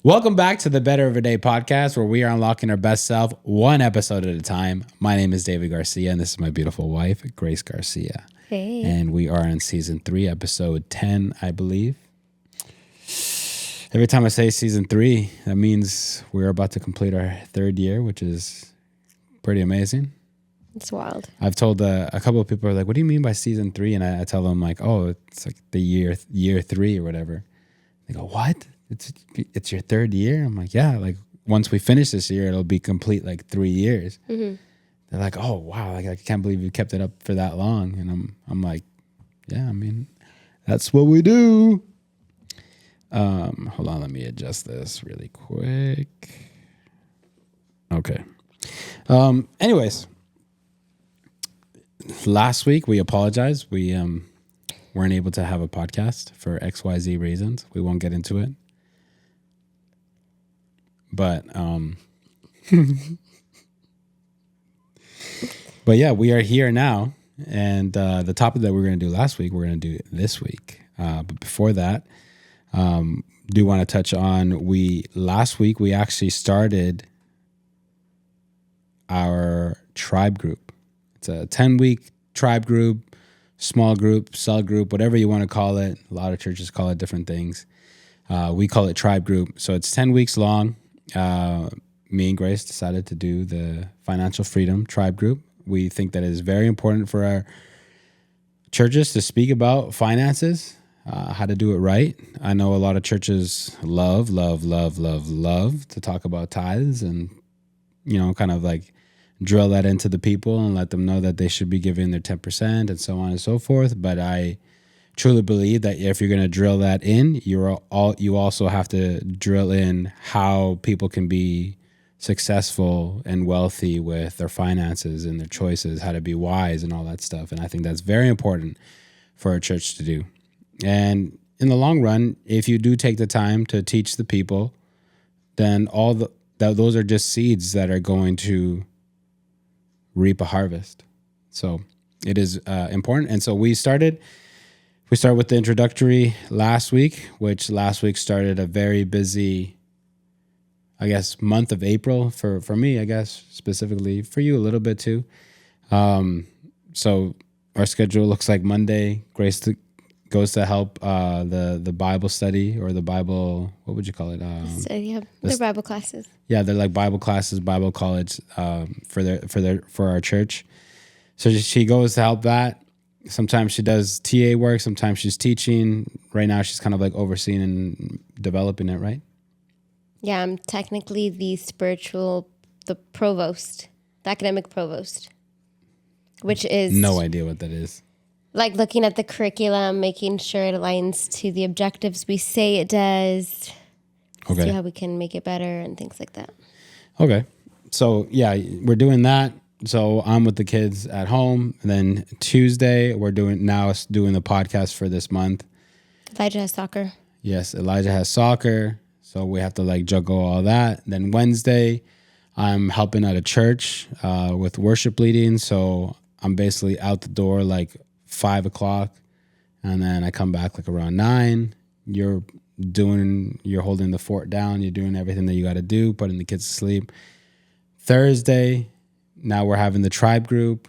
Welcome back to the Better Every Day podcast, where we are unlocking our best self one episode at a time. My name is David Garcia, and this is my beautiful wife, Grace Garcia. Hey. And we are in season 3, episode 10, I believe. Every time I say season 3, that means we're about to complete our 3rd year, which is pretty amazing. It's wild. I've told a couple of people are like, "What do you mean by season 3?" And I tell them like, "Oh, it's like the year 3 or whatever." They go, "What? It's your 3rd year?" I'm like, "Yeah, like once we finish this year, it'll be complete like 3 years." Mm-hmm. They're like, "Oh wow, like I can't believe you kept it up for that long." And I'm like, "Yeah, I mean, that's what we do." Hold on, let me adjust this really quick. Okay. Anyways, last week we apologized. We weren't able to have a podcast for XYZ reasons. We won't get into it. But but yeah, we are here now, and the topic that we were going to do last week, we're going to do this week. But before that, do want to touch on last week we actually started our tribe group. It's a 10-week tribe group, small group, cell group, whatever you want to call it. A lot of churches call it different things. We call it tribe group. So it's 10 weeks long. Me and Grace decided to do the financial freedom tribe group. We think that it is very important for our churches to speak about finances, how to do it right. I know a lot of churches love to talk about tithes and, kind of like drill that into the people and let them know that they should be giving their 10% and so on and so forth. But I truly believe that if you're going to drill that in, you also have to drill in how people can be successful and wealthy with their finances and their choices, how to be wise and all that stuff. And I think that's very important for a church to do. And in the long run, if you do take the time to teach the people, then those are just seeds that are going to reap a harvest. So it is important. And so we start with the introductory last week, which last week started a very busy, I guess, month of April for me, I guess, specifically for you a little bit too. So our schedule looks like Monday, Grace goes to help the Bible study or the Bible, what would you call it? They're Bible classes. Yeah, they're like Bible classes, Bible college for our church. So she goes to help that. Sometimes she does TA work. Sometimes she's teaching. Right now, she's kind of like overseeing and developing it, right? Yeah, I'm technically the provost, the academic provost, which is... No idea what that is. Like looking at the curriculum, making sure it aligns to the objectives we say it does. Okay. See how we can make it better and things like that. Okay. So, yeah, we're doing that. So I'm with the kids at home. And then Tuesday, we're doing the podcast for this month. Elijah has soccer. Yes, Elijah has soccer. So we have to like juggle all that. Then Wednesday, I'm helping at a church with worship leading. So I'm basically out the door like 5 o'clock. And then I come back like around 9. You're holding the fort down. You're doing everything that you got to do, putting the kids to sleep. Thursday, now we're having the tribe group.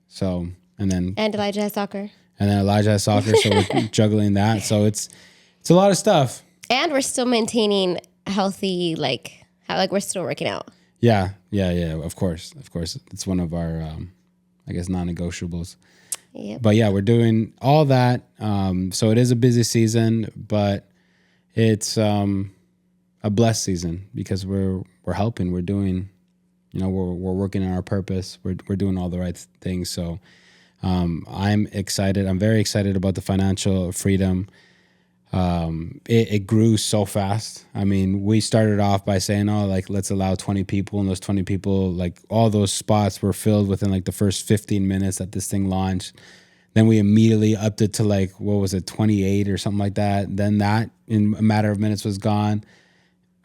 So, and Elijah has soccer. So we're juggling that. So it's a lot of stuff. And we're still maintaining healthy, we're still working out. Yeah. Of course. It's one of our, I guess, non-negotiables. Yep. But yeah, we're doing all that. So it is a busy season, but it's a blessed season because we're helping. We're doing, we're working on our purpose. We're doing all the right things. So I'm excited. I'm very excited about the financial freedom. It grew so fast. I mean, we started off by saying, let's allow 20 people, and those 20 people, like all those spots were filled within like the first 15 minutes that this thing launched. Then we immediately upped it to 28 or something like that. Then that in a matter of minutes was gone.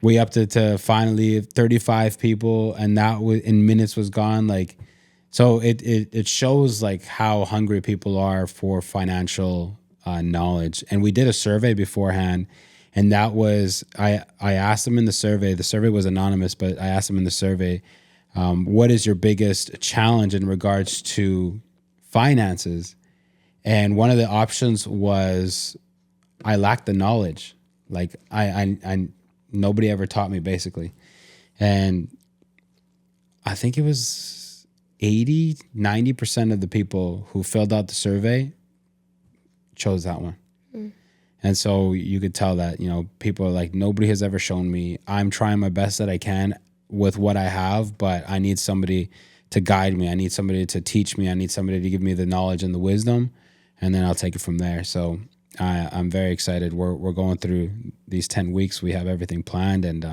We upped it to finally 35 people, and that in minutes was gone. So it shows like how hungry people are for financial knowledge. And we did a survey beforehand, And that was, I asked them in the survey was anonymous, but I asked them in the survey, what is your biggest challenge in regards to finances? And one of the options was, I lack the knowledge. Like I nobody ever taught me, basically. And I think it was 90% of the people who filled out the survey chose that one. And so you could tell that, people are like, nobody has ever shown me. I'm trying my best that I can with what I have, but I need somebody to guide me. I need somebody to teach me. I need somebody to give me the knowledge and the wisdom, and then I'll take it from there. So I'm very excited. We're going through these 10 weeks. We have everything planned, and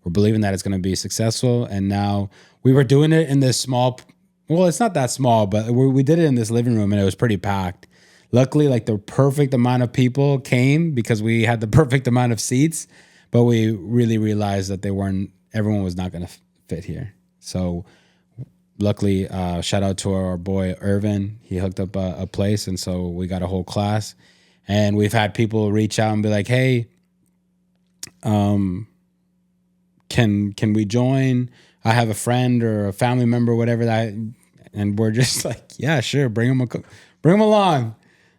we're believing that it's going to be successful. And now we were doing it in this small, well, it's not that small, but we did it in this living room, and it was pretty packed. Luckily, like the perfect amount of people came because we had the perfect amount of seats, but we really realized that everyone was not going to fit here. So luckily, shout out to our boy Irvin. He hooked up a place, and so we got a whole class. And we've had people reach out and be like, "Hey, can we join? I have a friend or a family member, whatever that." And we're just like, "Yeah, sure, bring them along,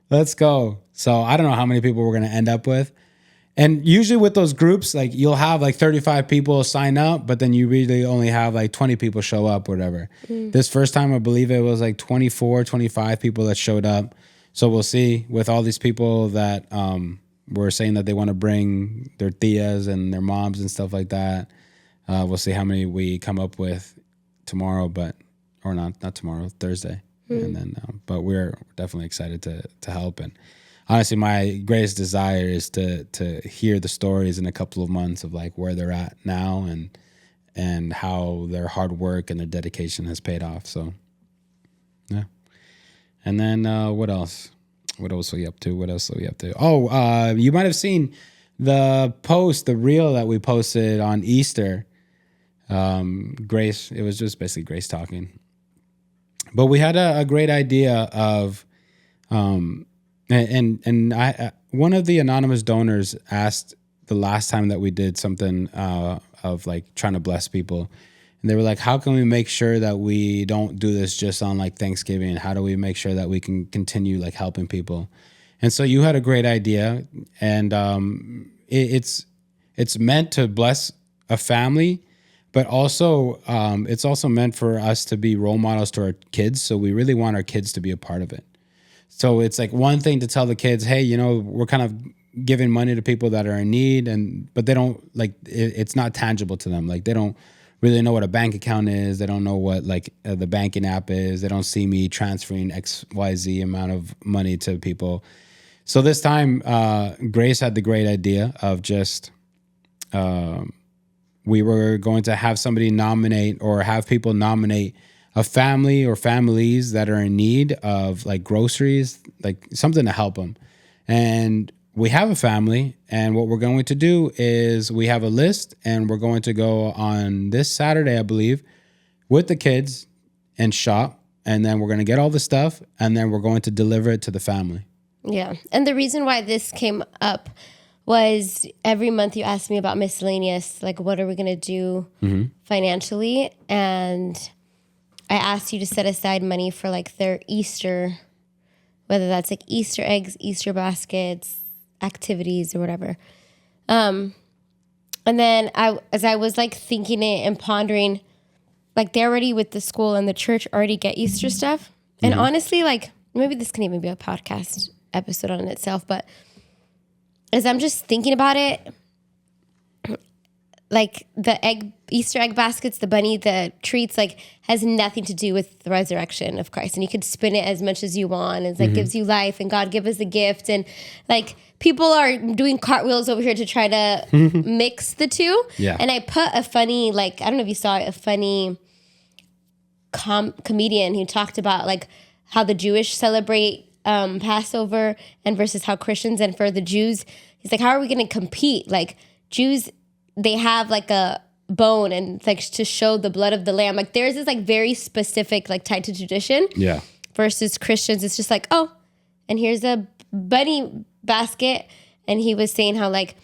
let's go." So I don't know how many people we're gonna end up with. And usually with those groups, like you'll have like 35 people sign up, but then you really only have like 20 people show up, whatever. This first time, I believe it was like 24, 25 people that showed up. So we'll see with all these people that were saying that they want to bring their tias and their moms and stuff like that. We'll see how many we come up with tomorrow, or not tomorrow, Thursday. And then, but we're definitely excited to help. And honestly, my greatest desire is to hear the stories in a couple of months of like where they're at now and how their hard work and their dedication has paid off. So, yeah. And then what else? What else are we up to? Oh, you might have seen the reel that we posted on Easter. Grace, it was just basically Grace talking. But we had a great idea of, and I one of the anonymous donors asked the last time that we did something of like trying to bless people, and they were like, "How can we make sure that we don't do this just on like Thanksgiving? How do we make sure that we can continue like helping people?" And so you had a great idea, and it's meant to bless a family. But also, it's also meant for us to be role models to our kids. So we really want our kids to be a part of it. So it's like one thing to tell the kids, "Hey, we're kind of giving money to people that are in need," but they don't like it's not tangible to them. Like they don't really know what a bank account is. They don't know what like the banking app is. They don't see me transferring XYZ amount of money to people. So this time, Grace had the great idea of just. We were going to have somebody nominate or have people nominate a family or families that are in need of like groceries, like something to help them. And we have a family, and what we're going to do is we have a list, and we're going to go on this Saturday, I believe, with the kids and shop. And then we're going to get all the stuff, and then we're going to deliver it to the family. Yeah. And the reason why this came up was every month you asked me about miscellaneous, like what are we going to do financially? And I asked you to set aside money for like their Easter, whether that's like Easter eggs, Easter baskets, activities or whatever. And then as I was like thinking it and pondering, like they already with the school and the church already get Easter stuff. And honestly, like maybe this can even be a podcast episode on itself, but as I'm just thinking about it, like the Easter egg baskets, the bunny, the treats, like has nothing to do with the resurrection of Christ. And you could spin it as much as you want. It's like gives you life, and God give us a gift. And like people are doing cartwheels over here to try to mix the two. Yeah. And I put a funny, like, I don't know if you saw it, a funny comedian who talked about like how the Jewish celebrate Passover and versus how Christians, and for the Jews, he's like, how are we going to compete? Like Jews, they have like a bone and like to show the blood of the lamb. Like theirs is like very specific, like tied to tradition. Yeah. Versus Christians, it's just like, oh, and here's a bunny basket. And he was saying how like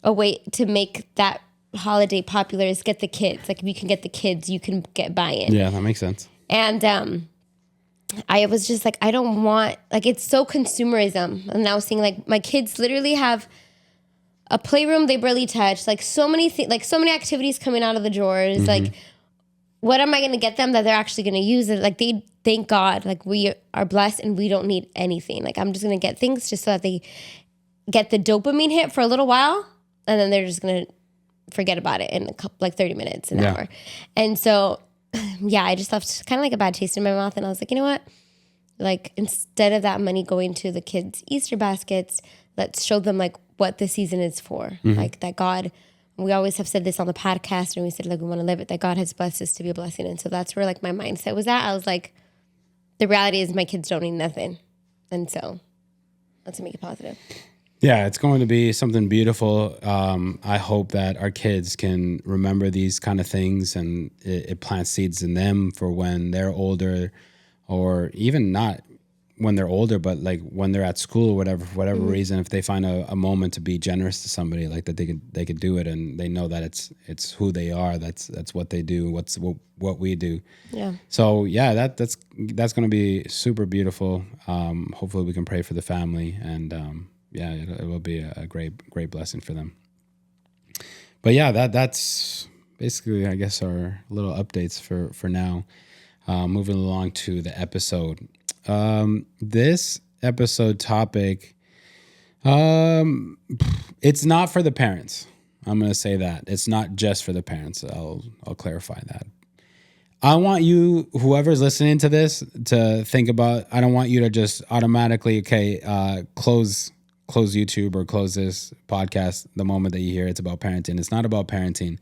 a way to make that holiday popular is get the kids. Like if you can get the kids, you can get buy-in. Yeah, that makes sense. And I was just like, I don't want, like, it's so consumerism. I'm now seeing like my kids literally have a playroom they barely touch, like so many so many activities coming out of the drawers. Mm-hmm. Like, what am I going to get them that they're actually going to use it? Like, they thank God, like we are blessed and we don't need anything. Like, I'm just going to get things just so that they get the dopamine hit for a little while, and then they're just going to forget about it in a couple, like 30 minutes, an hour. And so, yeah, I just left kind of like a bad taste in my mouth. And I was like, you know what? Like, instead of that money going to the kids' Easter baskets, let's show them like what the season is for. Like that God, we always have said this on the podcast, and we said like we want to live it, that God has blessed us to be a blessing. And so that's where like my mindset was at. I was like, the reality is my kids don't need nothing. And so let's make it positive. Yeah, it's going to be something beautiful. I hope that our kids can remember these kind of things, and it plants seeds in them for when they're older, or even not when they're older, but like when they're at school or whatever, for whatever reason, if they find a moment to be generous to somebody, like that they could do it, and they know that it's who they are. That's what they do. What we do. Yeah. So yeah, that's going to be super beautiful. Hopefully we can pray for the family, and yeah, it will be a great blessing for them. But yeah, that's basically, I guess, our little updates for now. Moving along to the episode. This episode topic, it's not for the parents. I'm going to say that. It's not just for the parents. I'll clarify that. I want you, whoever's listening to this, to think about, I don't want you to just automatically, close YouTube or close this podcast the moment that you hear it's about parenting. It's not about parenting.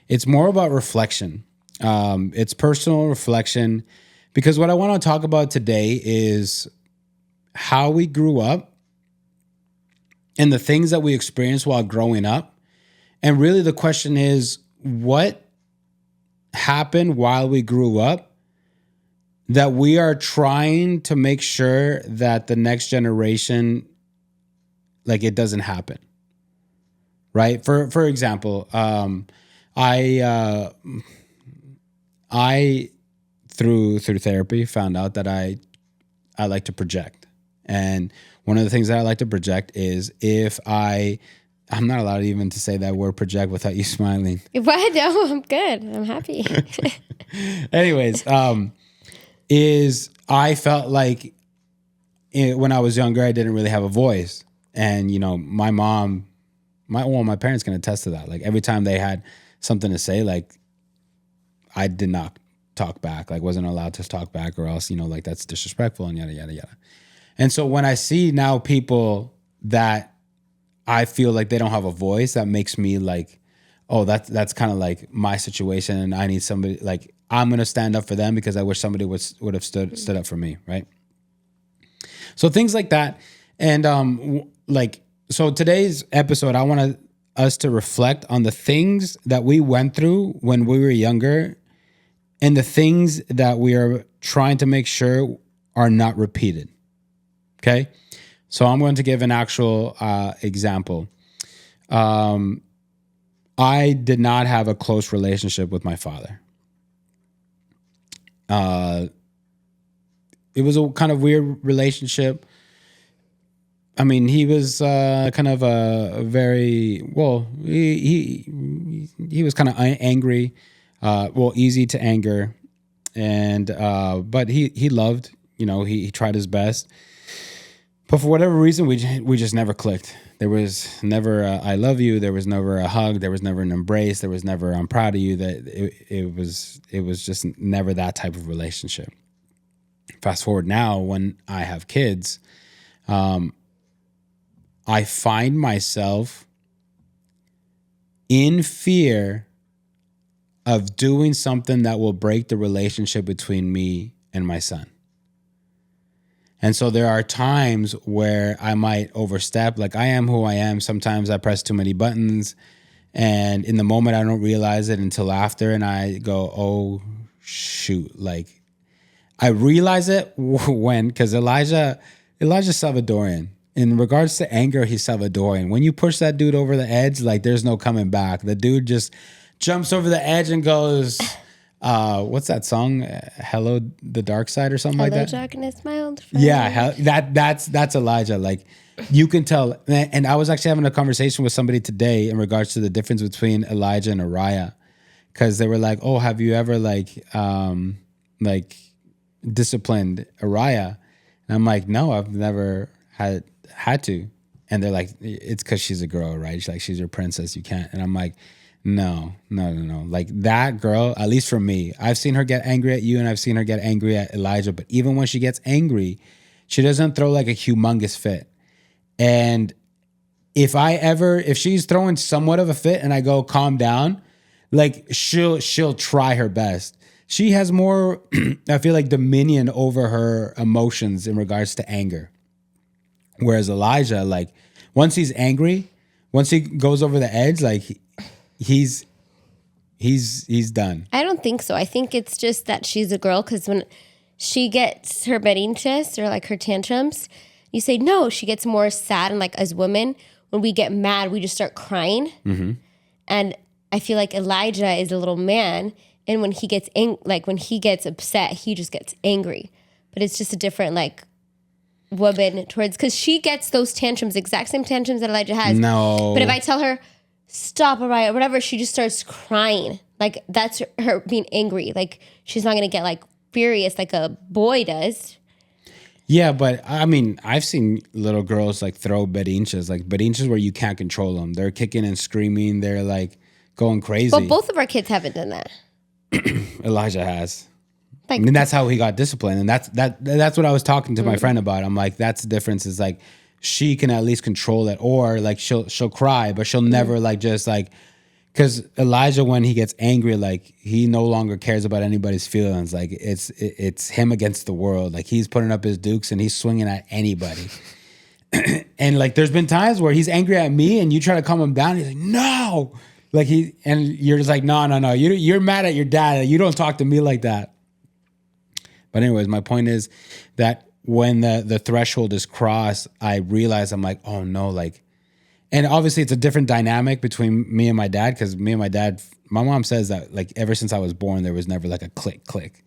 It's more about reflection. It's personal reflection, because what I want to talk about today is how we grew up and the things that we experienced while growing up. And really the question is, what happened while we grew up that we are trying to make sure that the next generation, like, it doesn't happen, right? For example, I through therapy found out that I like to project. And one of the things that I like to project is if I'm not allowed even to say that word project without you smiling. What? No, I'm good. I'm happy. Anyways, is I felt like when I was younger, I didn't really have a voice. And, you know, my parents can attest to that. Like every time they had something to say, like I did not talk back, like wasn't allowed to talk back, or else, you know, like that's disrespectful and yada, yada, yada. And so when I see now people that I feel like they don't have a voice, that makes me like, oh, that's kind of like my situation, and I need somebody, like I'm going to stand up for them because I wish somebody would have stood up for me, right? So things like that. And so today's episode, I want us to reflect on the things that we went through when we were younger, and the things that we are trying to make sure are not repeated. Okay? So I'm going to give an actual example. I did not have a close relationship with my father. It was a kind of weird relationship. I mean, he was kind of a very, well, he was kind of angry, easy to anger. And, but he loved, you know, he tried his best. But for whatever reason, we just never clicked. There was never a, I love you. There was never a hug. There was never an embrace. There was never, I'm proud of you. That it was just never that type of relationship. Fast forward now, when I have kids, I find myself in fear of doing something that will break the relationship between me and my son. And so there are times where I might overstep, like I am who I am. Sometimes I press too many buttons, and in the moment I don't realize it until after, and I go, oh shoot. Like I realize it when, because Elijah's Salvadorian. in regards to anger, he's Salvadorian. When you push that dude over the edge, like there's no coming back. The dude just jumps over the edge and goes, what's that song? Hello, the Dark Side or something like Hello, that. darkness, my old friend. Yeah, that's Elijah. Like you can tell. And I was actually having a conversation with somebody today in regards to the difference between Elijah and Uriah, because they were like, "Oh, have you ever like disciplined Uriah?" And I'm like, "No, I've never had to." And they're like, "It's because she's a girl, right? She's your princess. You can't." And I'm like, No. Like that girl, at least for me, I've seen her get angry at you and I've seen her get angry at Elijah. But even when she gets angry, she doesn't throw like a humongous fit. And if she's throwing somewhat of a fit and I go, calm down, like she'll try her best. She has more, I feel like, dominion over her emotions in regards to anger. Whereas Elijah, like once he's angry, once he goes over the edge, like he's done. I don't think so. I think it's just that she's a girl, because when she gets her berrinches or like her tantrums, you say no. She gets more sad, and like as women, when we get mad, we just start crying. Mm-hmm. And I feel like Elijah is a little man, and when he gets when he gets upset, he just gets angry. But it's just a different like woman towards, because she gets those tantrums, exact same tantrums that Elijah has. No, but if I tell her stop, Uriah, or whatever, she just starts crying. Like that's her being angry. Like she's not gonna get like furious like a boy does. Yeah, but I mean, I've seen little girls like throw berrinches where you can't control them. They're kicking and screaming. They're like going crazy. But both of our kids haven't done that. Elijah has. Like, I mean, that's how he got disciplined, and that's what I was talking to my friend about. I'm like, that's the difference. Is like she can at least control it, or like she'll cry, but she'll never like just like. Because Elijah, when he gets angry, like he no longer cares about anybody's feelings. Like it's him against the world. Like he's putting up his dukes and he's swinging at anybody. And like there's been times where he's angry at me and you try to calm him down. He's like, no, like and you're just like, no. You're mad at your dad. You don't talk to me like that. But anyways, my point is that when the threshold is crossed, I realize I'm like, oh no, like. And obviously it's a different dynamic between me and my dad, because me and my dad, my mom says that like ever since I was born, there was never like a click.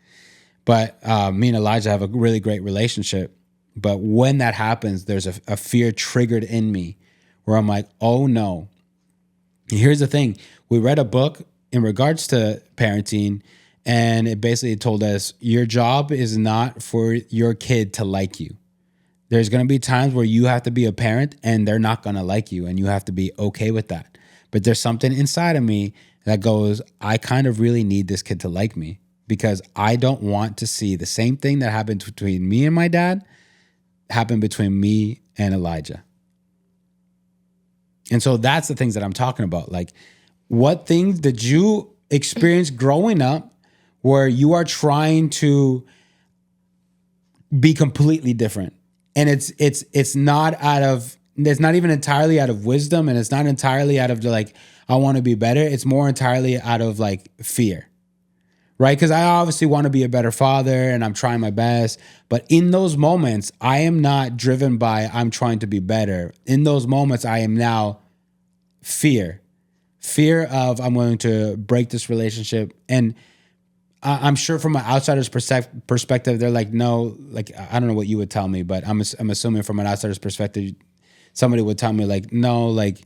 But me and Elijah have a really great relationship. But when that happens, there's a fear triggered in me where I'm like, oh no. And here's the thing. We read a book in regards to parenting, and it basically told us your job is not for your kid to like you. There's going to be times where you have to be a parent and they're not going to like you, and you have to be okay with that. But there's something inside of me that goes, I kind of really need this kid to like me, because I don't want to see the same thing that happened between me and my dad happen between me and Elijah. And so that's the things that I'm talking about. Like, what things did you experience growing up where you are trying to be completely different? And it's not even entirely out of wisdom, and it's not entirely out of like, I want to be better. It's more entirely out of like fear, right? Because I obviously want to be a better father and I'm trying my best. But in those moments, I am not driven by I'm trying to be better. In those moments, I am now fear of I'm going to break this relationship. And I'm sure from an outsider's perspective, they're like, no, like, I don't know what you would tell me, but I'm assuming from an outsider's perspective, somebody would tell me like, no, like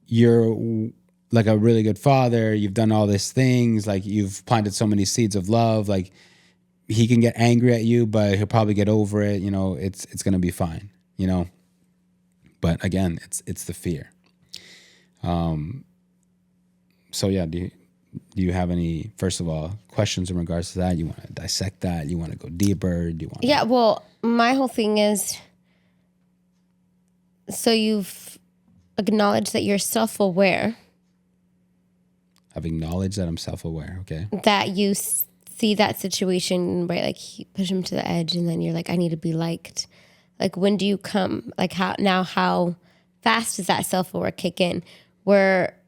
you're like a really good father. You've done all these things. Like you've planted so many seeds of love. Like he can get angry at you, but he'll probably get over it. You know, it's going to be fine, you know? But again, it's the fear. So yeah, do you have any, first of all, questions in regards to that? You want to dissect that? You want to go deeper? Do you want? Yeah. Well, my whole thing is, so you've acknowledged that you're self-aware. I've acknowledged that I'm self-aware. Okay. That you see that situation where like you push him to the edge, and then you're like, I need to be liked. Like, when do you come? Like, how fast does that self-aware kick in? Where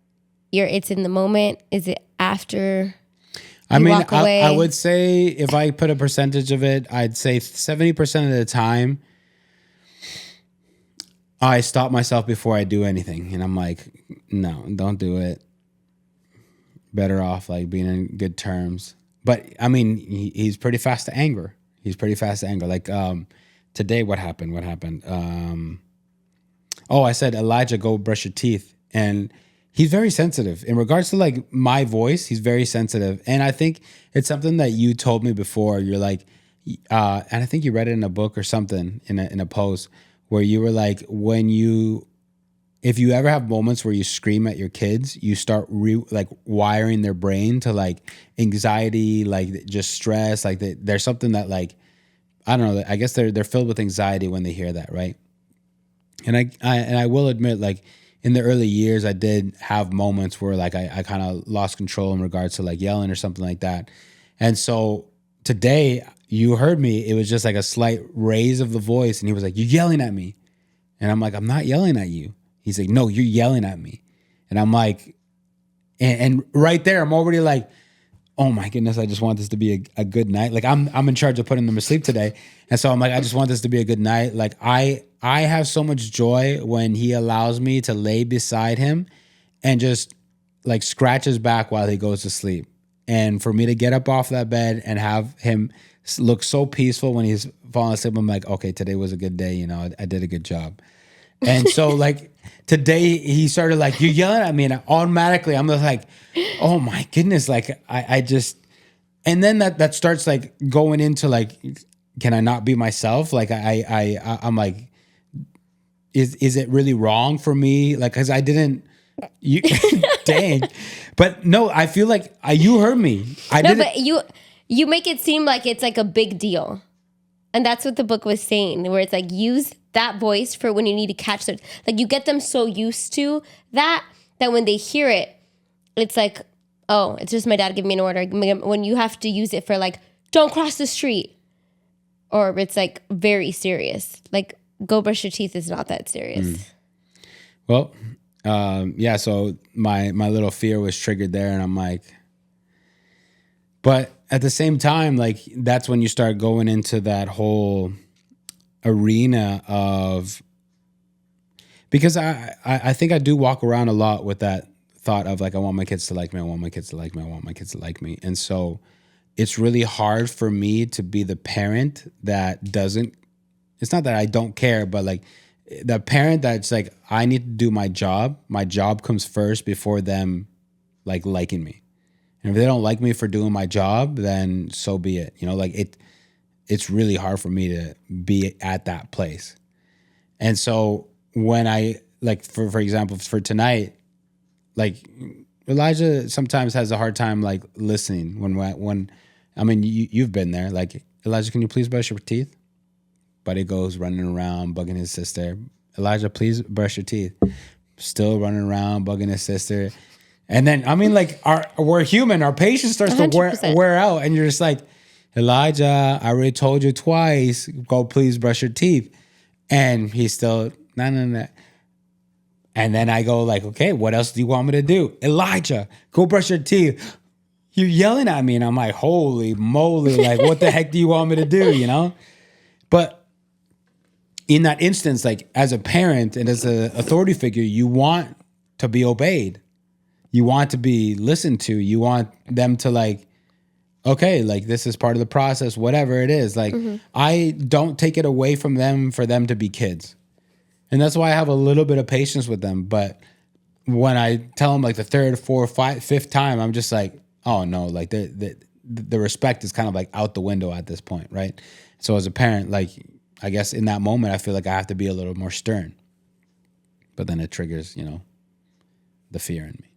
it's in the moment? Is it after? I mean, I would say if I put a percentage of it, I'd say 70% of the time, I stop myself before I do anything. And I'm like, no, don't do it. Better off like being in good terms. But I mean, he's pretty fast to anger. Like today, what happened? I said, Elijah, go brush your teeth. And he's very sensitive. In regards to like my voice, he's very sensitive. And I think it's something that you told me before. You're like, and I think you read it in a book or something in a post where you were like, if you ever have moments where you scream at your kids, you start like wiring their brain to like anxiety, like just stress. Like there's something that like, I don't know. I guess they're filled with anxiety when they hear that, right? And I will admit, like in the early years, I did have moments where like I kind of lost control in regards to like yelling or something like that. And so today, you heard me. It was just like a slight raise of the voice, and he was like, "You're yelling at me," and I'm like, "I'm not yelling at you." He's like, "No, you're yelling at me," and I'm like, and right there, I'm already like, oh my goodness, I just want this to be a good night. Like I'm in charge of putting them to sleep today. And so I'm like, I just want this to be a good night. Like I have so much joy when he allows me to lay beside him and just like scratch his back while he goes to sleep. And for me to get up off that bed and have him look so peaceful when he's falling asleep, I'm like, okay, today was a good day. You know, I did a good job. And so like today he started like, you're yelling at me, and automatically I'm just like, oh my goodness. Like I just, and then that starts like going into like, can I not be myself? Like I'm like, is it really wrong for me? Like, cause I didn't, you, dang. But no, I feel like you heard me. But you make it seem like it's like a big deal. And that's what the book was saying, where it's like, use that voice for when you need to catch them. Like you get them so used to that when they hear it, it's like, oh, it's just my dad giving me an order. When you have to use it for like, don't cross the street. Or it's like very serious. Like go brush your teeth is not that serious. Well, yeah, so my little fear was triggered there, and I'm like, but at the same time, like that's when you start going into that whole arena of, because I think I do walk around a lot with that thought of like, I want my kids to like me, I want my kids to like me, I want my kids to like me. And so it's really hard for me to be the parent that doesn't, it's not that I don't care, but like the parent that's like, I need to do my job. My job comes first before them like liking me. And if they don't like me for doing my job, then so be it. You know, like it's really hard for me to be at that place. And so when I like, for example, for tonight, like Elijah sometimes has a hard time like listening when I mean, you've been there. Like, Elijah, can you please brush your teeth? Buddy goes running around bugging his sister. Elijah, please brush your teeth. Still running around bugging his sister. And then, I mean, like, we're human. Our patience starts 100%. to wear out. And you're just like, Elijah, I already told you twice, go please brush your teeth. And he's still, no. And then I go like, okay, what else do you want me to do? Elijah, go brush your teeth. You're yelling at me. And I'm like, holy moly, like, what the heck do you want me to do, you know? But in that instance, like, as a parent and as an authority figure, you want to be obeyed. You want to be listened to. You want them to like, okay, like this is part of the process, whatever it is. Like I don't take it away from them for them to be kids. And that's why I have a little bit of patience with them. But when I tell them like the third, fourth, fifth time, I'm just like, oh no, like the respect is kind of like out the window at this point, right? So as a parent, like I guess in that moment, I feel like I have to be a little more stern. But then it triggers, you know, the fear in me.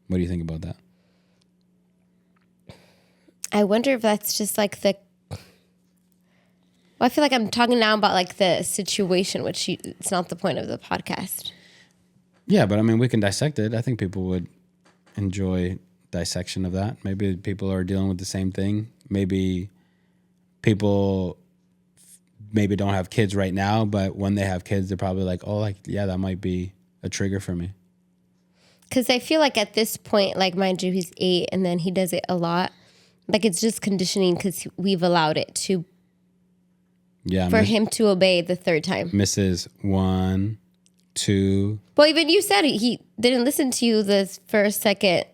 What do you think about that? I wonder if that's just like well, I feel like I'm talking now about like the situation, which it's not the point of the podcast. Yeah, but I mean, we can dissect it. I think people would enjoy dissection of that. Maybe people are dealing with the same thing. Maybe people don't have kids right now, but when they have kids, they're probably like, oh, like, yeah, that might be a trigger for me. Because I feel like at this point, like mind you, he's 8 and then he does it a lot. Like it's just conditioning because we've allowed it to Yeah. for him to obey the third time. Misses 1, 2. Well, even you said he didn't listen to you the first, second.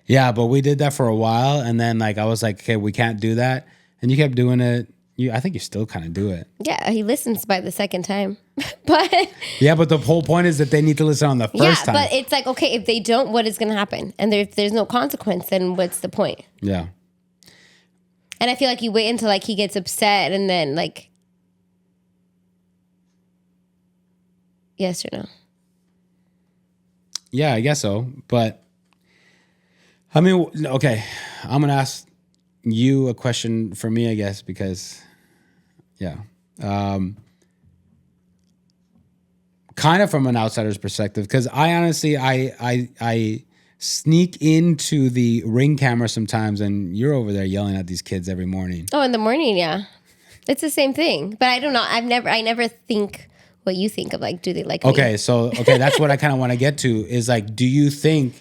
Yeah, but we did that for a while, and then like I was like, okay, we can't do that, and you kept doing it. I think you still kind of do it. Yeah, he listens by the second time, but yeah, but the whole point is that they need to listen on the first time. Yeah, but it's like, okay, if they don't, what is going to happen? And if there's no consequence, then what's the point? Yeah. And I feel like you wait until like he gets upset, and then like, yes or no? Yeah, I guess so. But I mean, okay, I'm gonna ask you a question for me, I guess, because. Yeah. Kind of from an outsider's perspective, because I honestly, I sneak into the Ring camera sometimes, and you're over there yelling at these kids every morning. Oh, in the morning, yeah. It's the same thing. But I don't know. I never think what you think of, like, do they like me? Okay, that's what I kind of want to get to is like, do you think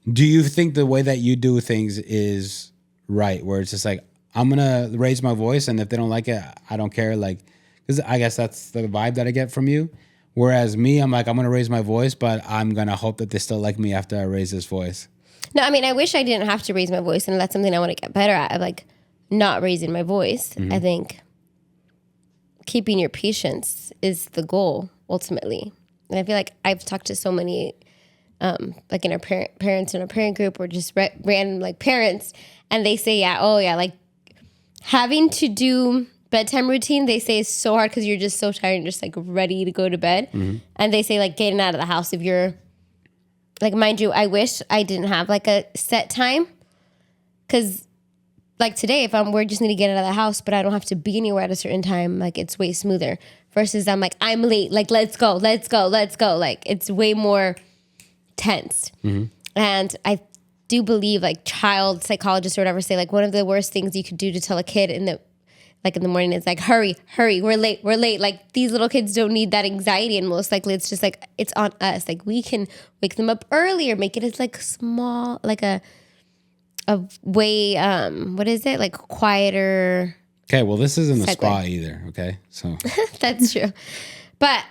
the way that you do things is right, where it's just like, I'm going to raise my voice, and if they don't like it, I don't care. Like, because I guess that's the vibe that I get from you. Whereas me, I'm like, I'm going to raise my voice, but I'm going to hope that they still like me after I raise this voice. No, I mean, I wish I didn't have to raise my voice, and that's something I want to get better at, like not raising my voice. Mm-hmm. I think keeping your patience is the goal, ultimately. And I feel like I've talked to so many, like in our parents in our parent group, or just random like parents, and they say, like, having to do bedtime routine, they say is so hard because you're just so tired and just like ready to go to bed. Mm-hmm. And they say like getting out of the house, if you're like, mind you, I wish I didn't have like a set time, because like today, if we're just need to get out of the house, but I don't have to be anywhere at a certain time, like it's way smoother versus I'm like, I'm late, like let's go. Like it's way more tense. Mm-hmm. And I do believe like child psychologists or whatever say like one of the worst things you could do to tell a kid in the morning is like, hurry, we're late. Like these little kids don't need that anxiety, and most likely it's just like, it's on us. Like we can wake them up earlier, make it as like small, like a way, what is it? Like quieter. Okay, well this isn't a spa either, okay? So that's true. But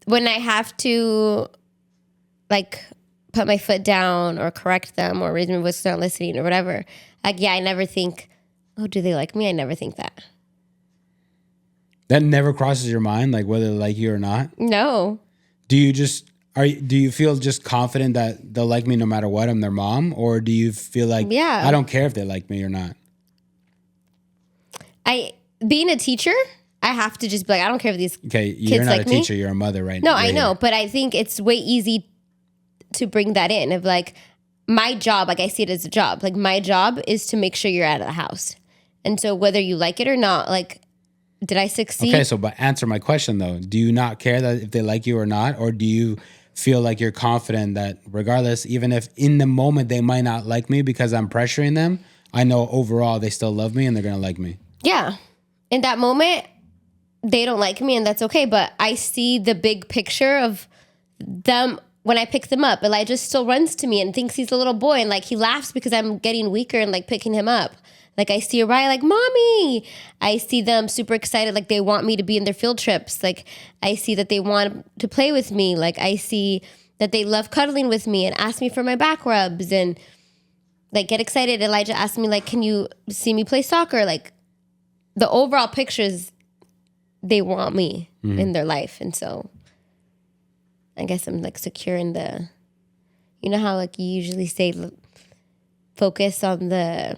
when I have to like put my foot down or correct them or raise my voice, not listening or whatever, like, yeah, I never think, oh, do they like me? I never think that. That never crosses your mind, like whether they like you or not? No. Do you feel just confident that they'll like me no matter what, I'm their mom? Or do you feel like, I don't care if they like me or not? Being a teacher, I have to just be like, I don't care if these kids like me. Okay, you're not a teacher, you're a mother right now. No, I know, but I think it's way easy to bring that in of like, my job, like I see it as a job. Like my job is to make sure you're out of the house. And so whether you like it or not, like, did I succeed? Okay, so but answer my question though. Do you not care that if they like you or not? Or do you feel like you're confident that regardless, even if in the moment they might not like me because I'm pressuring them, I know overall they still love me and they're going to like me? Yeah. In that moment, they don't like me and that's okay. But I see the big picture of them. When I pick them up, Elijah still runs to me and thinks he's a little boy, and like he laughs because I'm getting weaker and like picking him up. Like I see Uriah like, mommy. I see them super excited, like they want me to be in their field trips. Like I see that they want to play with me. Like I see that they love cuddling with me and ask me for my back rubs and like get excited. Elijah asked me like, can you see me play soccer? Like the overall picture is they want me in their life, and so I guess I'm like secure in the, you know how like you usually say focus on the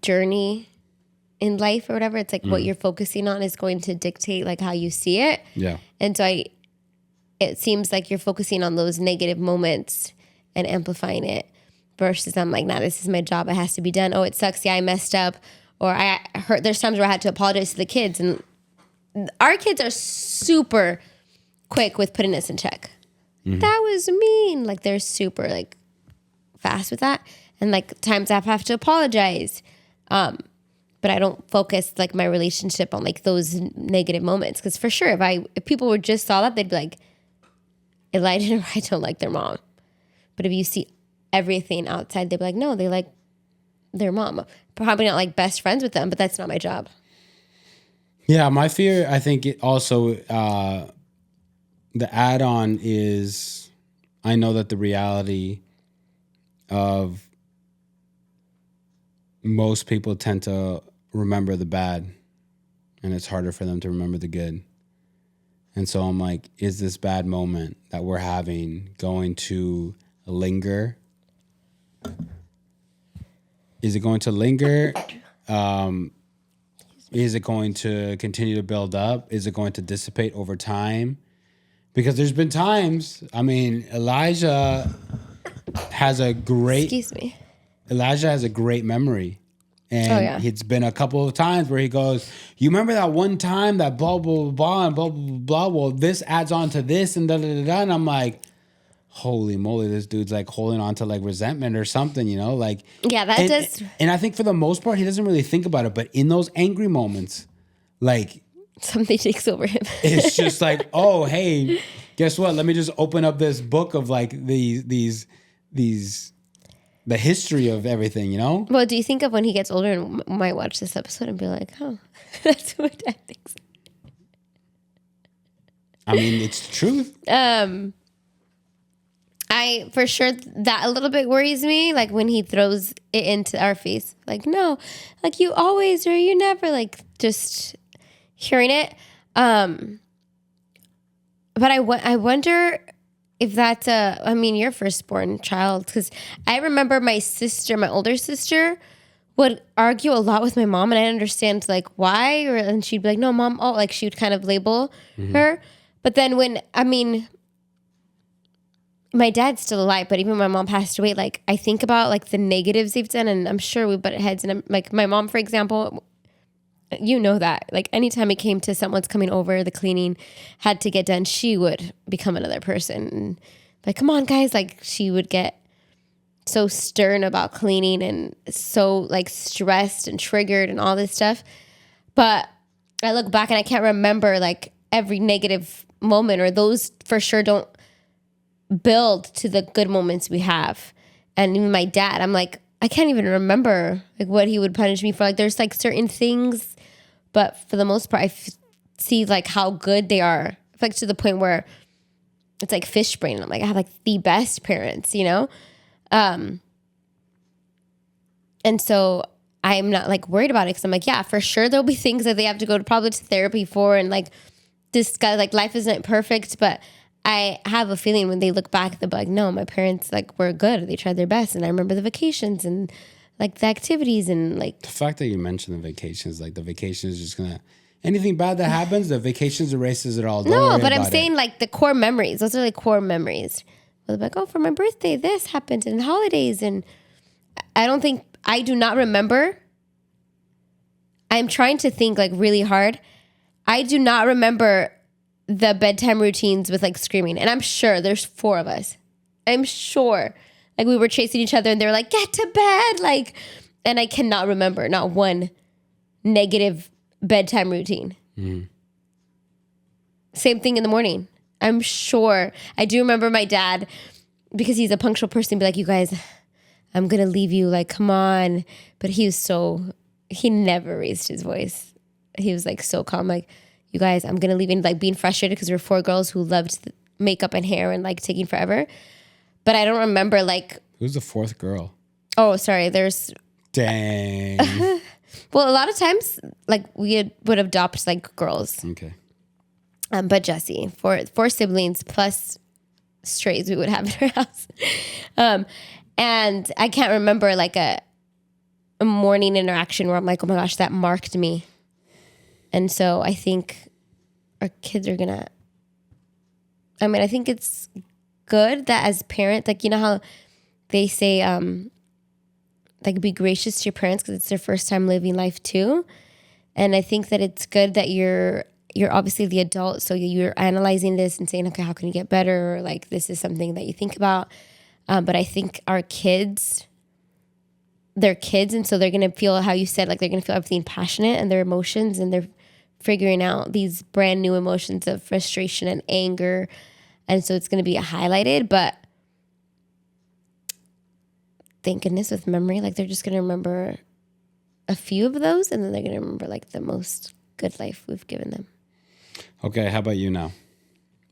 journey in life or whatever. It's like what you're focusing on is going to dictate like how you see it. Yeah. And so it seems like you're focusing on those negative moments and amplifying it versus I'm like, nah, this is my job. It has to be done. Oh, it sucks. Yeah, I messed up. Or I heard there's times where I had to apologize to the kids, and our kids are super quick with putting us in check. Mm-hmm. That was mean. Like they're super like fast with that. And like times I have to apologize. But I don't focus like my relationship on like those negative moments. Cause for sure, if people would just saw that, they'd be like, Elijah and I don't like their mom. But if you see everything outside, they'd be like, no, they like their mom. Probably not like best friends with them, but that's not my job. Yeah, my fear, I think it also, the add-on is, I know that the reality of most people tend to remember the bad, and it's harder for them to remember the good. And so I'm like, is this bad moment that we're having going to linger? Is it going to linger? Is it going to continue to build up? Is it going to dissipate over time? Because there's been times, I mean, Elijah has a great memory. And it's been a couple of times where he goes, you remember that one time that blah, blah, blah, blah, and blah, blah, blah, blah. Well, this adds on to this and da, da, da, da. And I'm like, holy moly, this dude's like holding on to like resentment or something, you know? Like, yeah, that does. And I think for the most part, he doesn't really think about it. But in those angry moments, like, something takes over him. It's just like, oh, hey, guess what? Let me just open up this book of like these the history of everything, you know? Well, do you think of when he gets older and might watch this episode and be like, oh, that's what my dad thinks? I mean, it's the truth. I, for sure, that a little bit worries me, like when he throws it into our face. Like, no, like you always or you never, like just hearing it. But I wonder if that's your firstborn child, because I remember my older sister would argue a lot with my mom, and I understand like why, and she'd be like, no, mom, oh, like she would kind of label her. But then my dad's still alive, but even when my mom passed away, like I think about like the negatives they've done, and I'm sure we butted heads. And I'm like, my mom, for example, you know that like anytime it came to someone's coming over, the cleaning had to get done, she would become another person. And like, come on, guys, like she would get so stern about cleaning and so like stressed and triggered and all this stuff. But I look back and I can't remember like every negative moment, or those for sure don't build to the good moments we have. And even my dad, I'm like, I can't even remember like what he would punish me for. Like there's like certain things, but for the most part, see like how good they are. Like to the point where it's like fish brain. I'm like, I have like the best parents, you know? And so I'm not like worried about it, because I'm like, yeah, for sure there'll be things that they have to go to probably to therapy for, and like discuss, like life isn't perfect, but I have a feeling when they look back, they'll be like, no, my parents like were good. They tried their best. And I remember the vacations and like the activities and like. The fact that you mentioned the vacations, like the vacation is just going to, anything bad that happens, the vacations erases it all. No, but I'm saying like the core memories. Those are like core memories. They'll be like, oh, for my birthday, this happened, and holidays. And I do not remember. I'm trying to think like really hard. I do not remember the bedtime routines with like screaming. And I'm sure there's 4 of us. I'm sure like we were chasing each other and they were like, get to bed. Like, and I cannot remember not one negative bedtime routine. Same thing in the morning. I'm sure. I do remember my dad, because he's a punctual person, be like, you guys, I'm going to leave you. Like, come on. But he never raised his voice. He was like so calm. Like, you guys, I'm going to leave, in like being frustrated because we're 4 girls who loved makeup and hair and like taking forever. But I don't remember like. Who's the 4th girl? Oh, sorry. There's. Dang. Well, a lot of times like we would adopt like girls. Okay. But Jessie, 4 siblings plus strays we would have in our house. And I can't remember like a morning interaction where I'm like, oh my gosh, that marked me. And so I think our kids are I think it's good that as parents, like, you know how they say, like be gracious to your parents because it's their first time living life too. And I think that it's good that you're obviously the adult. So you're analyzing this and saying, okay, how can you get better? Or like, this is something that you think about. But I think our kids, they're kids. And so they're going to feel, how you said, like they're going to feel everything passionate and their emotions, and they're figuring out these brand new emotions of frustration and anger. And so it's going to be highlighted, but thank goodness with memory, like they're just going to remember a few of those, and then they're going to remember like the most good life we've given them. Okay, how about you now?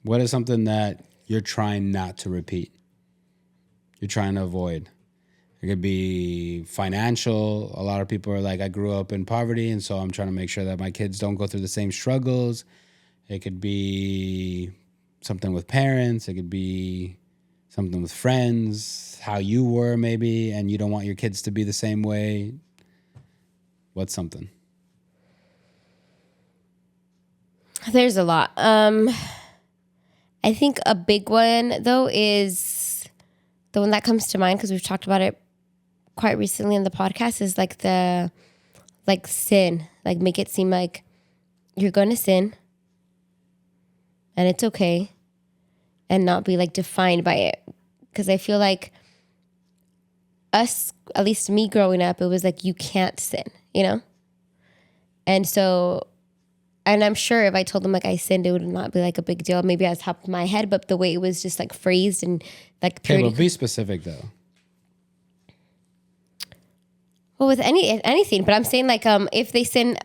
What is something that you're trying not to repeat? You're trying to avoid? It could be financial. A lot of people are like, I grew up in poverty, and so I'm trying to make sure that my kids don't go through the same struggles. It could be something with parents. It could be something with friends, how you were maybe, and you don't want your kids to be the same way. What's something? There's a lot. I think a big one, though, is the one that comes to mind because we've talked about it quite recently in the podcast, is like the sin. Like make it seem like you're going to sin and it's okay, and not be like defined by it. Because I feel like us, at least me growing up, it was like you can't sin, you know? And so, and I'm sure if I told them like I sinned, it would not be like a big deal. Maybe I was top of my head, but the way it was just like phrased and like purity. Okay, but be specific though. Well, with anything, but I'm saying like if they sin,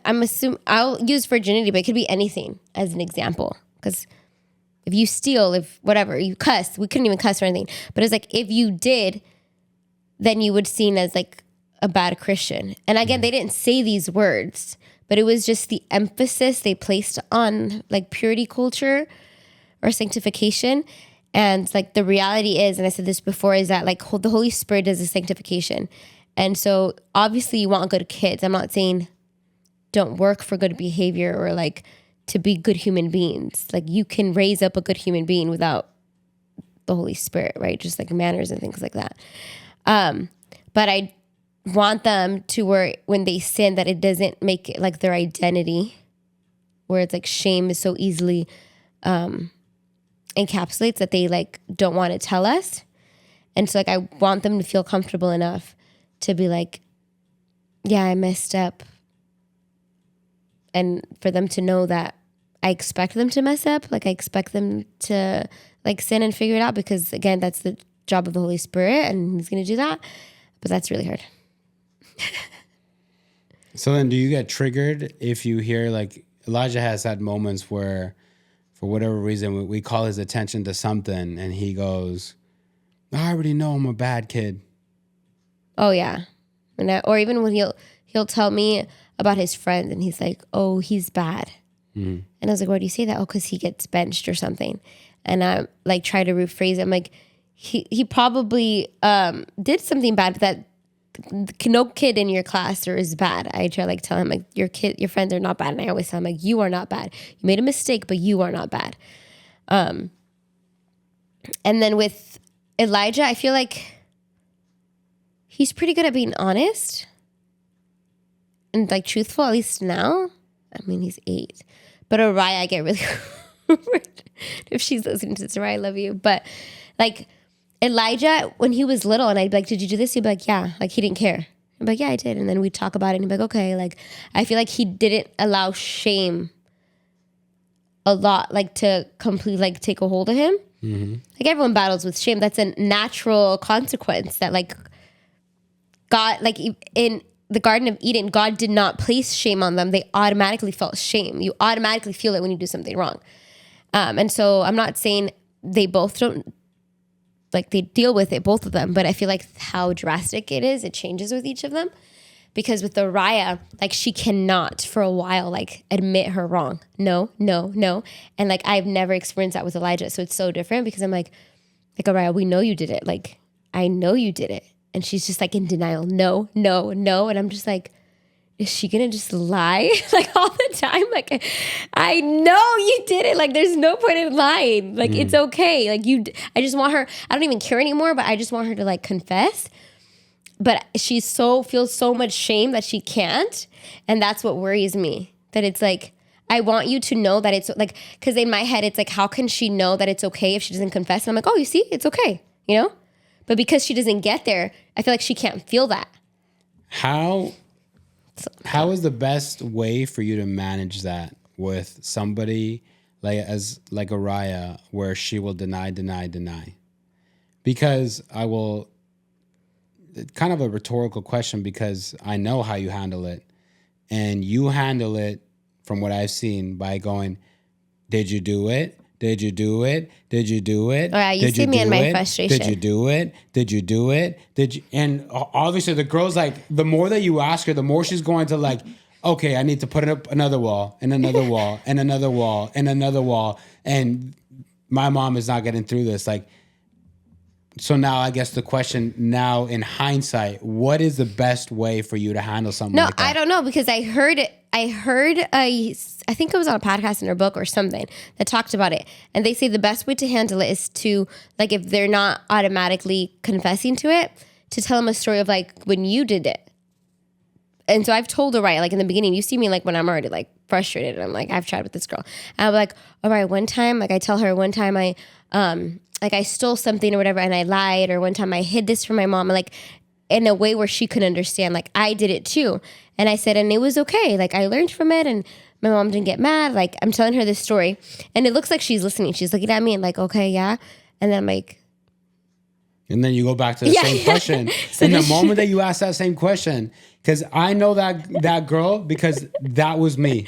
I'll use virginity, but it could be anything as an example. Because if you steal, if whatever, you cuss, we couldn't even cuss or anything. But it's like if you did, then you would seen as like a bad Christian. And again, they didn't say these words, but it was just the emphasis they placed on like purity culture or sanctification. And like the reality is, and I said this before, is that like the Holy Spirit does the sanctification. And so obviously you want good kids. I'm not saying don't work for good behavior or like to be good human beings. Like you can raise up a good human being without the Holy Spirit, right? Just like manners and things like that. But I want them to where when they sin that it doesn't make it like their identity, where it's like shame is so easily encapsulates that they like don't want to tell us. And so like I want them to feel comfortable enough to be like, yeah, I messed up. And for them to know that I expect them to mess up. Like I expect them to like sin and figure it out, because again, that's the job of the Holy Spirit and he's going to do that. But that's really hard. So then do you get triggered if you hear like Elijah has had moments where for whatever reason we call his attention to something and he goes, I already know I'm a bad kid. Oh yeah. Or even when he'll tell me about his friend and he's like, oh, he's bad. Mm-hmm. And I was like, why do you say that? Oh, because he gets benched or something. And I like try to rephrase it. I'm like, he probably did something bad, but that no kid in your class is bad. I try like tell him like your friends are not bad. And I always tell him like, you are not bad. You made a mistake, but you are not bad. And then with Elijah, I feel like he's pretty good at being honest and like truthful, at least now. I mean, he's 8. But Araya, I get really if she's listening to this, Araya, I love you. But like Elijah, when he was little and I'd be like, did you do this? He'd be like, yeah. Like he didn't care. I'd be like, yeah, I did. And then we'd talk about it and he'd be like, okay. Like I feel like he didn't allow shame a lot, like to completely like take a hold of him. Mm-hmm. Like everyone battles with shame. That's a natural consequence that like God, like in the Garden of Eden, God did not place shame on them. They automatically felt shame. You automatically feel it when you do something wrong. And so I'm not saying they both don't, like they deal with it, both of them, but I feel like how drastic it is, it changes with each of them. Because with Araya, like she cannot for a while, like admit her wrong. No. And like I've never experienced that with Elijah. So it's so different because I'm like Araya, we know you did it. Like I know you did it. And she's just like in denial. No. And I'm just like, is she going to just lie like all the time? Like, I know you did it. Like, there's no point in lying. Like, it's okay. Like I just want her, I don't even care anymore, but I just want her to like confess. But she feels so much shame that she can't. And that's what worries me. That it's like, I want you to know that it's like, because in my head, it's like, how can she know that it's okay if she doesn't confess? And I'm like, oh, you see, it's okay, you know? But because she doesn't get there, I feel like she can't feel that. How is the best way for you to manage that with somebody like Araya, where she will deny? Because kind of a rhetorical question because I know how you handle it. And you handle it, from what I've seen, by going, did you do it? Did you do it? Did you do it? Oh, yeah, you Did see me in my it? frustration. Did you do it? Did you do it? Did you? And obviously the girl's like, the more that you ask her, the more she's going to like, okay, I need to put up another wall and another wall and another wall and another wall. And my mom is not getting through this. Like, so now I guess the question now in hindsight, what is the best way for you to handle something like that? I don't know, because I heard I think it was on a podcast in her book or something that talked about it. And they say the best way to handle it is to, like, if they're not automatically confessing to it, to tell them a story of like when you did it. And so I've told her, right, like in the beginning, you see me like when I'm already like frustrated and I'm like, I've tried with this girl. And I'm like, all right, one time, like I tell her one time like I stole something or whatever and I lied, or one time I hid this from my mom, like in a way where she could understand, like I did it too. And I said, and it was okay. Like I learned from it and my mom didn't get mad. Like I'm telling her this story and it looks like she's listening. She's looking at me and like, okay, yeah. And then I'm like. And then you go back to the same question. So in the moment that you ask that same question, because I know that girl, because that was me.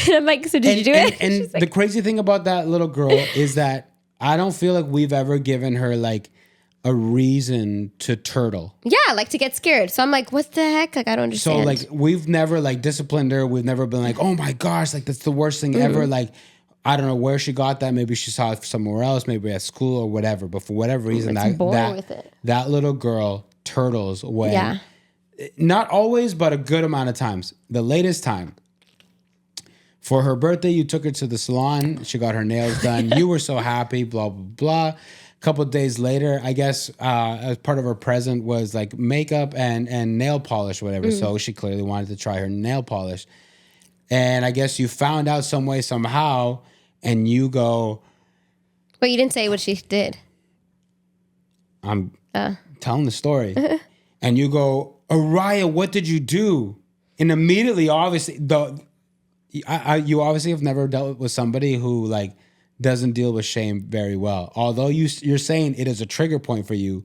And I'm like, so did you do it? And the crazy thing about that little girl is that I don't feel like we've ever given her like a reason to turtle. Yeah, like to get scared. So I'm like, what the heck? Like, I don't understand. So like we've never like disciplined her. We've never been like, oh my gosh, like that's the worst thing ever. Like, I don't know where she got that. Maybe she saw it somewhere else, maybe at school or whatever. But for whatever reason, that little girl turtles when, yeah. Not always, but a good amount of times. The latest time, for her birthday, you took her to the salon. She got her nails done. You were so happy, blah, blah, blah. A couple of days later, I guess as part of her present was like makeup and nail polish, whatever. So she clearly wanted to try her nail polish. And I guess you found out some way, somehow, and you go... But you didn't say what she did. I'm telling the story. And you go, Araya, what did you do? And immediately, obviously, you obviously have never dealt with somebody who like doesn't deal with shame very well. Although you're saying it is a trigger point for you,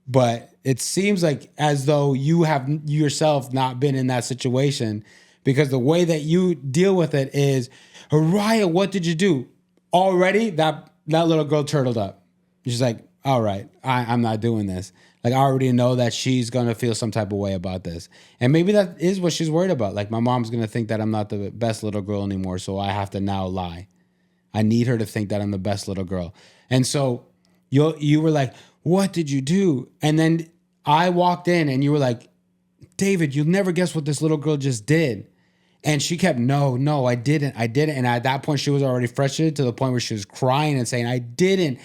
but it seems like as though you have yourself not been in that situation, because the way that you deal with it is, Araya, what did you do? Already, that little girl turtled up. She's like, all right, I'm not doing this. Like, I already know that she's going to feel some type of way about this. And maybe that is what she's worried about. Like, my mom's going to think that I'm not the best little girl anymore, so I have to now lie. I need her to think that I'm the best little girl. And so you were like, what did you do? And then I walked in and you were like, David, you'll never guess what this little girl just did. And she kept, no, I didn't. And at that point, she was already frustrated to the point where she was crying and saying, I didn't.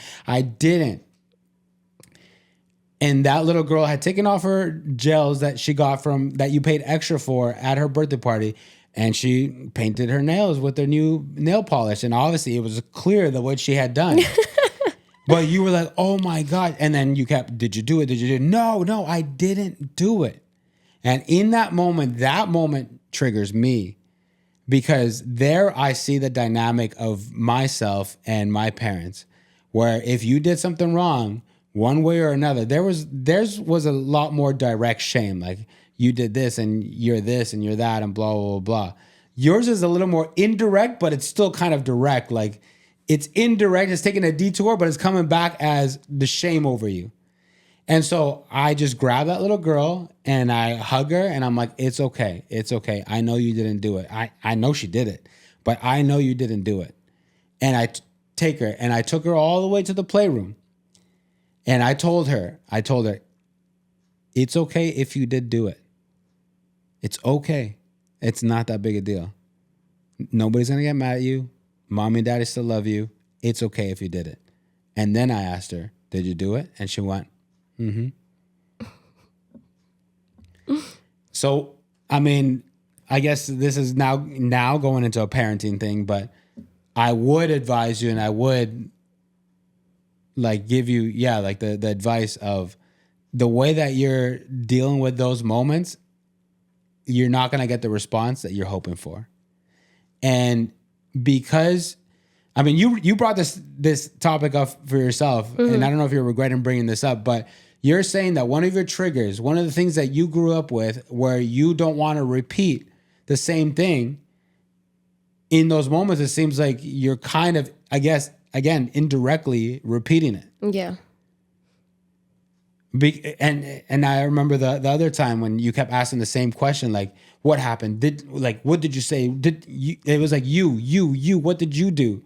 And that little girl had taken off her gels that she got that you paid extra for at her birthday party. And she painted her nails with her new nail polish. And obviously it was clear that what she had done. But you were like, oh my God. And then you kept, did you do it? Did you do it? No, I didn't do it. And in that moment triggers me, because there I see the dynamic of myself and my parents, where if you did something wrong, one way or another, theirs was a lot more direct shame. Like, you did this and you're that and blah, blah, blah. Yours is a little more indirect, but it's still kind of direct. Like, it's indirect, it's taking a detour, but it's coming back as the shame over you. And so I just grab that little girl and I hug her and I'm like, it's okay. I know you didn't do it. I know she did it, but I know you didn't do it. And I take her and I took her all the way to the playroom. And I told her, it's okay if you did do it. It's okay. It's not that big a deal. Nobody's going to get mad at you. Mommy and daddy still love you. It's okay if you did it. And then I asked her, did you do it? And she went, mm-hmm. So, I mean, I guess this is now going into a parenting thing, but I would advise you and I would like give you, like the advice of the way that you're dealing with those moments, you're not going to get the response that you're hoping for. And because, I mean, you brought this topic up for yourself, and I don't know if you're regretting bringing this up, but You're saying that one of your triggers, one of the things that you grew up with where you don't want to repeat the same thing, in those moments, it seems like you're kind of, I guess, again, indirectly repeating it. Yeah. And I remember the other time when you kept asking the same question, like, what happened? What did you say? It was like, you, what did you do?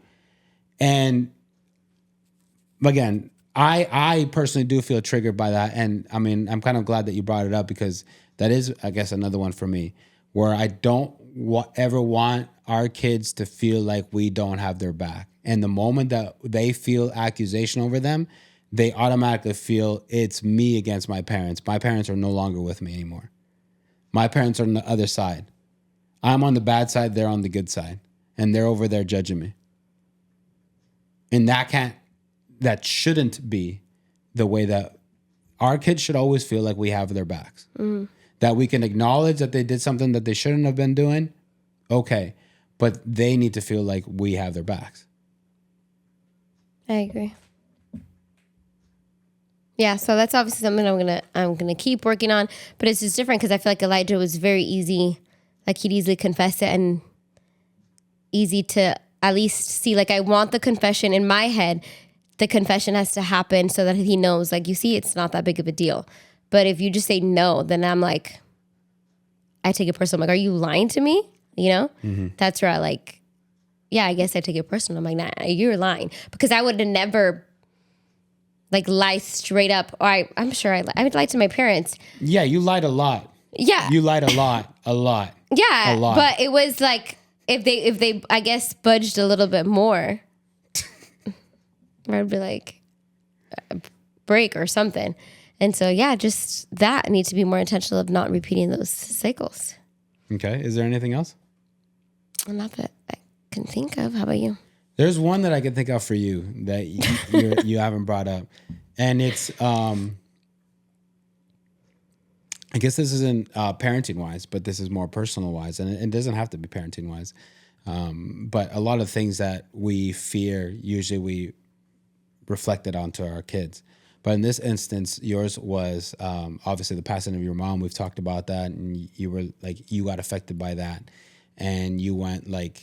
And again, I personally do feel triggered by that. And I mean, I'm kind of glad that you brought it up because that is, I guess, another one for me where I don't ever want our kids to feel like we don't have their back. And the moment that they feel accusation over them, they automatically feel it's me against my parents. My parents are no longer with me anymore. My parents are on the other side. I'm on the bad side, they're on the good side. And they're over there judging me. And that shouldn't be the way that our kids should always feel like we have their backs. Mm. That we can acknowledge that they did something that they shouldn't have been doing. Okay. But they need to feel like we have their backs. I agree. Yeah, so that's obviously something I'm gonna keep working on, but it's just different because I feel like Elijah was very easy, like he'd easily confess it and easy to at least see. Like I want the confession in my head. The confession has to happen so that he knows. Like you see, it's not that big of a deal. But if you just say no, then I'm like, I take it personal. I'm like, are you lying to me? You know, That's where I yeah, I guess I take it personal. I'm like, nah, you're lying because I would have never. Like lie straight up. Or I'm sure I would lie to my parents. Yeah, you lied a lot. Yeah. You lied a lot. Yeah. A lot. But it was like if they I guess budged a little bit more, I'd be like break or something. And so yeah, just that needs to be more intentional of not repeating those cycles. Okay. Is there anything else? Not that I can think of. How about you? There's one that I can think of for you that you haven't brought up. And it's, I guess this isn't parenting wise, but this is more personal wise. And it doesn't have to be parenting wise. But a lot of things that we fear, usually we reflect it onto our kids. But in this instance, yours was obviously the passing of your mom. We've talked about that. And you were like, you got affected by that. And you went like,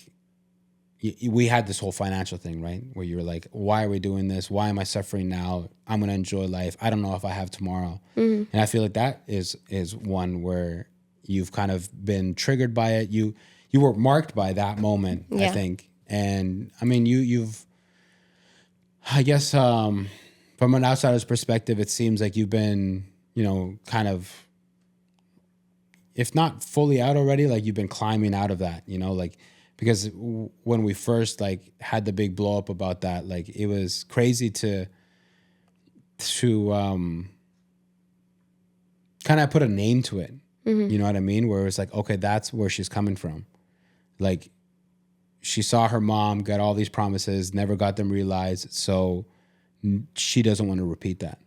we had this whole financial thing, right? Where you were like, why are we doing this? Why am I suffering now? I'm going to enjoy life. I don't know if I have tomorrow. Mm-hmm. And I feel like that is one where you've kind of been triggered by it. You were marked by that moment, I think. And I mean, you've, I guess, from an outsider's perspective, it seems like you've been, kind of, if not fully out already, like you've been climbing out of that, like, because when we first like had the big blow up about that, like it was crazy to kind of put a name to it. Mm-hmm. You know what I mean? Where it was like, okay, that's where she's coming from. Like she saw her mom, got all these promises, never got them realized. So she doesn't want to repeat that.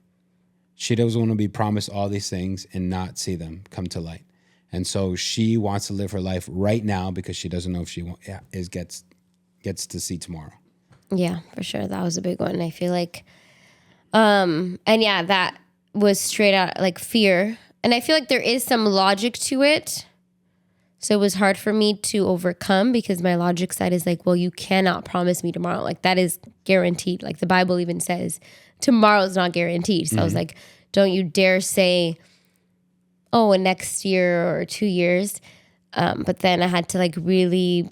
She doesn't want to be promised all these things and not see them come to light. And so she wants to live her life right now because she doesn't know if she gets to see tomorrow. Yeah, for sure. That was a big one. I feel like, and yeah, that was straight out like fear. And I feel like there is some logic to it. So it was hard for me to overcome because my logic side is like, well, you cannot promise me tomorrow. Like that is guaranteed. Like the Bible even says tomorrow's not guaranteed. So I was like, don't you dare say, oh, in next year or 2 years. But then I had to like really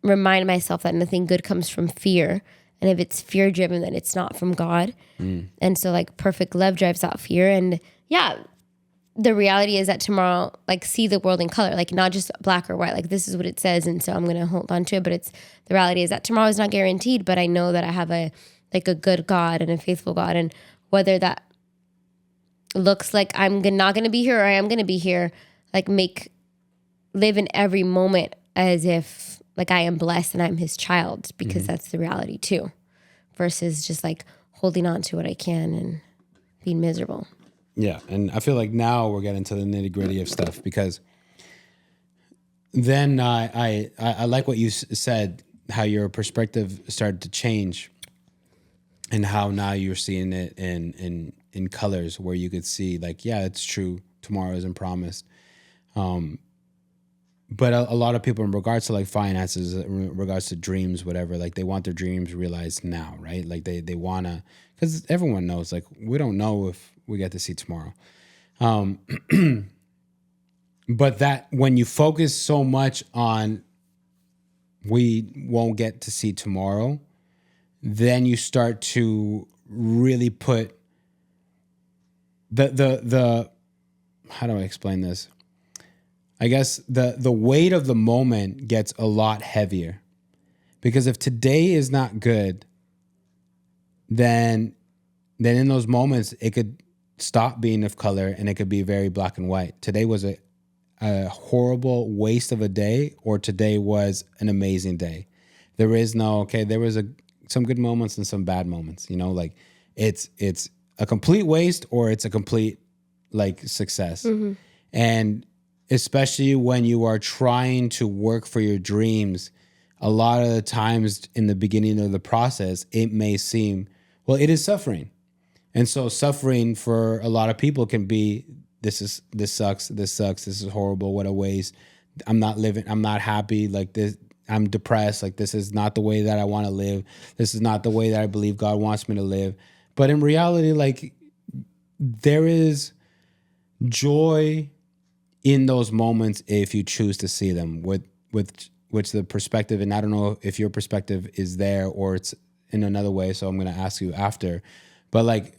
remind myself that nothing good comes from fear. And if it's fear driven, then it's not from God. And so like perfect love drives out fear. And yeah, the reality is that tomorrow, like see the world in color, like not just black or white, like this is what it says. And so I'm going to hold on to it. But the reality is that tomorrow is not guaranteed, but I know that I have a good God and a faithful God. And whether that looks like I'm not going to be here or I am going to be here, like live in every moment as if like I am blessed and I'm his child, because that's the reality too, versus just like holding on to what I can and being miserable. Yeah. And I feel like now we're getting to the nitty gritty of stuff, because then I like what you said, how your perspective started to change and how now you're seeing it in in colors where you could see like, yeah, it's true. Tomorrow isn't promised. But a lot of people in regards to like finances, in regards to dreams, whatever, like they want their dreams realized now, right? Like they want to, because everyone knows, like we don't know if we get to see tomorrow. But that when you focus so much on we won't get to see tomorrow, then you start to really put the how do I explain this? I guess the weight of the moment gets a lot heavier, because if today is not good, then in those moments it could stop being of color and it could be very black and white. Today was a horrible waste of a day, or today was an amazing day. There is no, okay, there was some good moments and some bad moments, you know, like it's a complete waste or it's a complete like success. Mm-hmm. And especially when you are trying to work for your dreams, a lot of the times in the beginning of the process, it may seem, well, it is suffering. And so suffering for a lot of people can be, this sucks, this is horrible, what a waste. I'm not living, I'm not happy, like this, I'm depressed, like this is not the way that I want to live. This is not the way that I believe God wants me to live. But in reality, like there is joy in those moments if you choose to see them with which the perspective, and I don't know if your perspective is there or it's in another way, so I'm going to ask you after. But like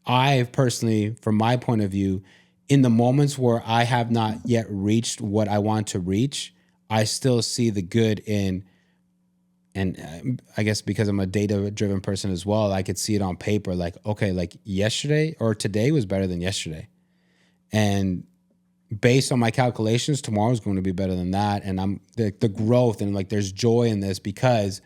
I personally, from my point of view, in the moments where I have not yet reached what I want to reach, I still see the good in, and I guess because I'm a data-driven person as well, I could see it on paper. Like, okay, like yesterday or today was better than yesterday. And based on my calculations, tomorrow is going to be better than that. And I'm the growth, and like there's joy in this because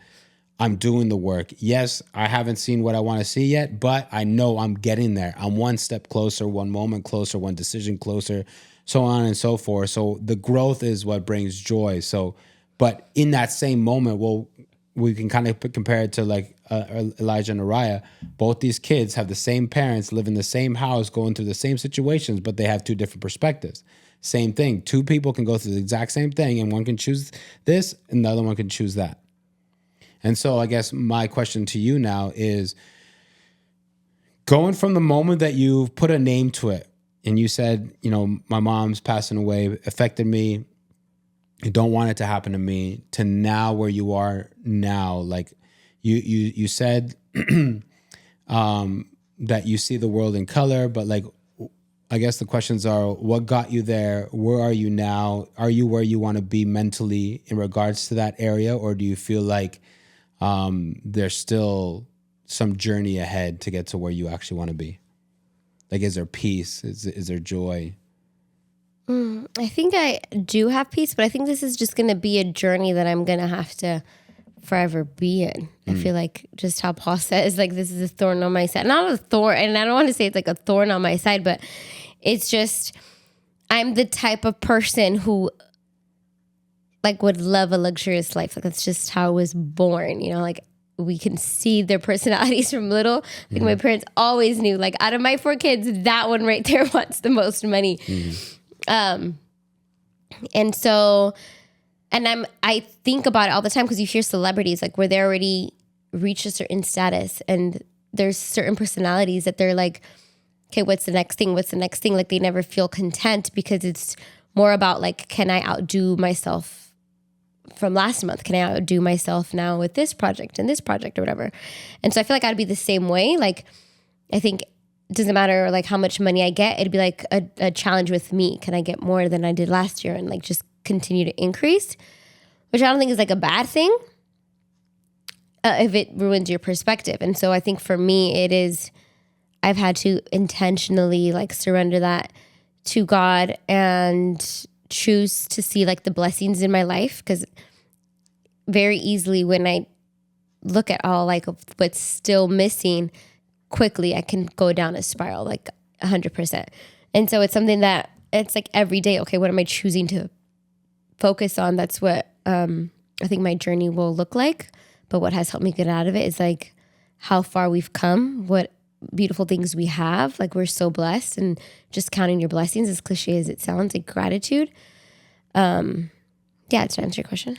I'm doing the work. Yes, I haven't seen what I want to see yet, but I know I'm getting there. I'm one step closer, one moment closer, one decision closer, so on and so forth. So the growth is what brings joy. So, but in that same moment, well, we can kind of compare it to like Elijah and Uriah. Both these kids have the same parents, live in the same house, going through the same situations, but they have two different perspectives. Same thing. Two people can go through the exact same thing, and one can choose this and the other one can choose that. And so I guess my question to you now is, going from the moment that you've put a name to it and you said, you know, my mom's passing away affected me, I don't want it to happen to me, to now where you are now, like you said that you see the world in color, but like, I guess the questions are, what got you there? Where are you now? Are you where you want to be mentally in regards to that area? Or do you feel like there's still some journey ahead to get to where you actually want to be? Like, is there peace? Is there joy? I think I do have peace, but I think this is just going to be a journey that I'm going to have to forever be in. I feel like just how Paul says, like, this is a thorn on my side. Not a thorn, and I don't want to say it's like a thorn on my side, but it's just, I'm the type of person who like would love a luxurious life. Like that's just how I was born, you know, like we can see their personalities from little. Like my parents always knew, like out of my 4 kids, that one right there wants the most money. And so, and I think about it all the time because you hear celebrities like where they already reach a certain status and there's certain personalities that they're like, okay, what's the next thing? What's the next thing? Like they never feel content because it's more about like, can I outdo myself from last month? Can I outdo myself now with this project and this project or whatever? And so I feel like I'd be the same way. Like, I think it doesn't matter like how much money I get. It'd be like a challenge with me. Can I get more than I did last year and like just continue to increase? Which I don't think is like a bad thing if it ruins your perspective. And so I think for me, it is, I've had to intentionally like surrender that to God and choose to see like the blessings in my life. Because very easily when I look at all like what's still missing, quickly I can go down a spiral like 100%. And so it's something that it's like every day, okay, what am I choosing to focus on? That's what I think my journey will look like. But what has helped me get out of it is like how far we've come, what beautiful things we have. Like we're so blessed, and just counting your blessings, as cliche as it sounds, like gratitude. Yeah, to answer your question.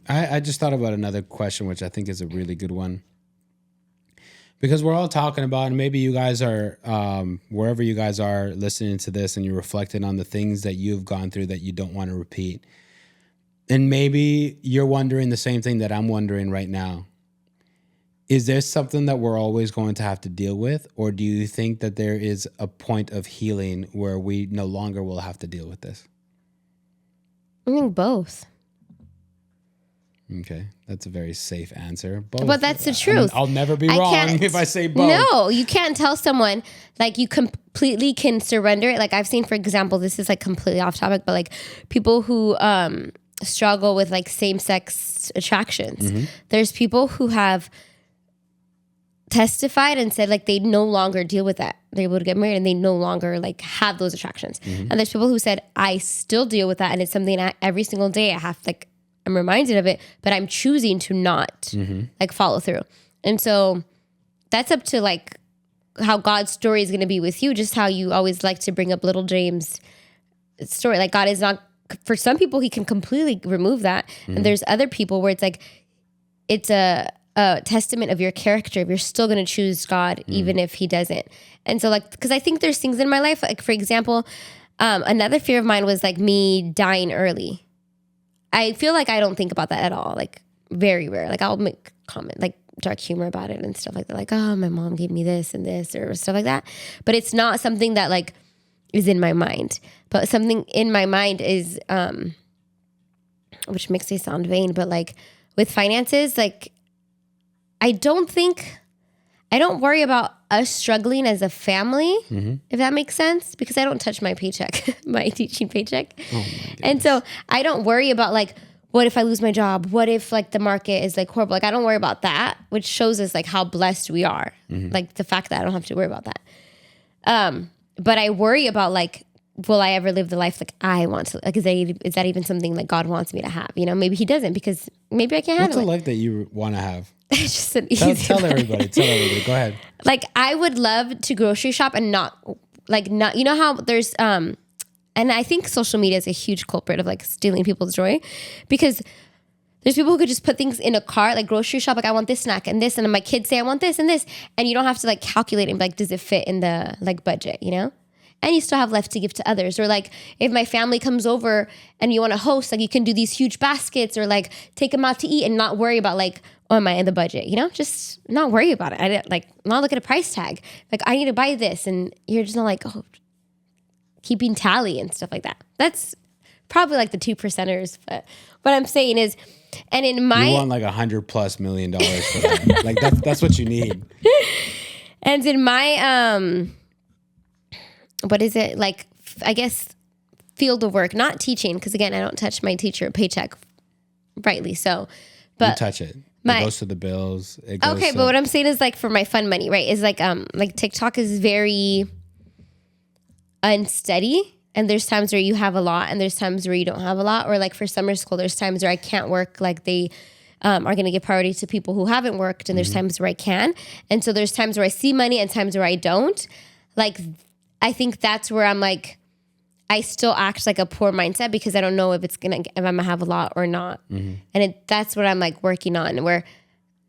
I just thought about another question, which I think is a really good one. Because we're all talking about, and maybe you guys are, wherever you guys are listening to this and you're reflecting on the things that you've gone through that you don't want to repeat. And maybe you're wondering the same thing that I'm wondering right now. Is there something that we're always going to have to deal with? Or do you think that there is a point of healing where we no longer will have to deal with this? I think both. Okay, that's a very safe answer. Both. But that's the truth. I'll never be wrong if I say both. No, you can't tell someone like you completely can surrender it. Like I've seen, for example, this is like completely off topic, but like people who struggle with like same-sex attractions. Mm-hmm. There's people who have testified and said like they no longer deal with that. They're able to get married and they no longer like have those attractions. Mm-hmm. And there's people who said I still deal with that, and it's something every single day I have to, like, I'm reminded of it, but I'm choosing to not like follow through. And so that's up to like how God's story is going to be with you. Just how you always like to bring up little James' story. Like God is not, for some people, he can completely remove that. Mm-hmm. And there's other people where it's like, it's a testament of your character if you're still going to choose God, even if he doesn't. And so like, because I think there's things in my life, like for example, another fear of mine was like me dying early. I feel like I don't think about that at all. Like very rare. Like I'll make comment, like dark humor about it and stuff like that. Like, oh, my mom gave me this and this or stuff like that. But it's not something that like is in my mind. But something in my mind is, which makes me sound vain, but like with finances, like I don't worry about us struggling as a family, if that makes sense, because I don't touch my paycheck, my teaching paycheck. Oh, and so I don't worry about like, what if I lose my job? What if like the market is like horrible? Like I don't worry about that, which shows us like how blessed we are. Like the fact that I don't have to worry about that. But I worry about like, will I ever live the life like I want to? Like, is that even something like God wants me to have? You know, maybe he doesn't, because maybe I can't handle it. What's a life that you want to have? It's just an easy tell everybody. Go ahead. Like I would love to grocery shop and not, you know how there's, and I think social media is a huge culprit of like stealing people's joy, because there's people who could just put things in a cart, like grocery shop, like I want this snack and this, and then my kids say I want this and this, and you don't have to like calculate and be like, does it fit in the like budget, you know? And you still have left to give to others. Or like if my family comes over and you want to host, like you can do these huge baskets or like take them out to eat and not worry about like, oh, am I in the budget? You know, just not worry about it. I didn't like not look at a price tag. Like I need to buy this, and you're just not like, oh, keeping tally and stuff like that. That's probably like the 2%ers. But what I'm saying is, and in my, you want like $100+ million for that. Like that's what you need. And in my what is it like? I guess field of work, not teaching, because again, I don't touch my teacher paycheck, rightly so. But you touch it. It goes to the bills. But what I'm saying is like for my fun money, right? Is like TikTok is very unsteady, and there's times where you have a lot, and there's times where you don't have a lot. Or like for summer school, there's times where I can't work. Like they are going to give priority to people who haven't worked, and there's times where I can. And so there's times where I see money and times where I don't. Like I think that's where I'm like, I still act like a poor mindset because I don't know if I'm gonna have a lot or not. And that's what I'm like working on, where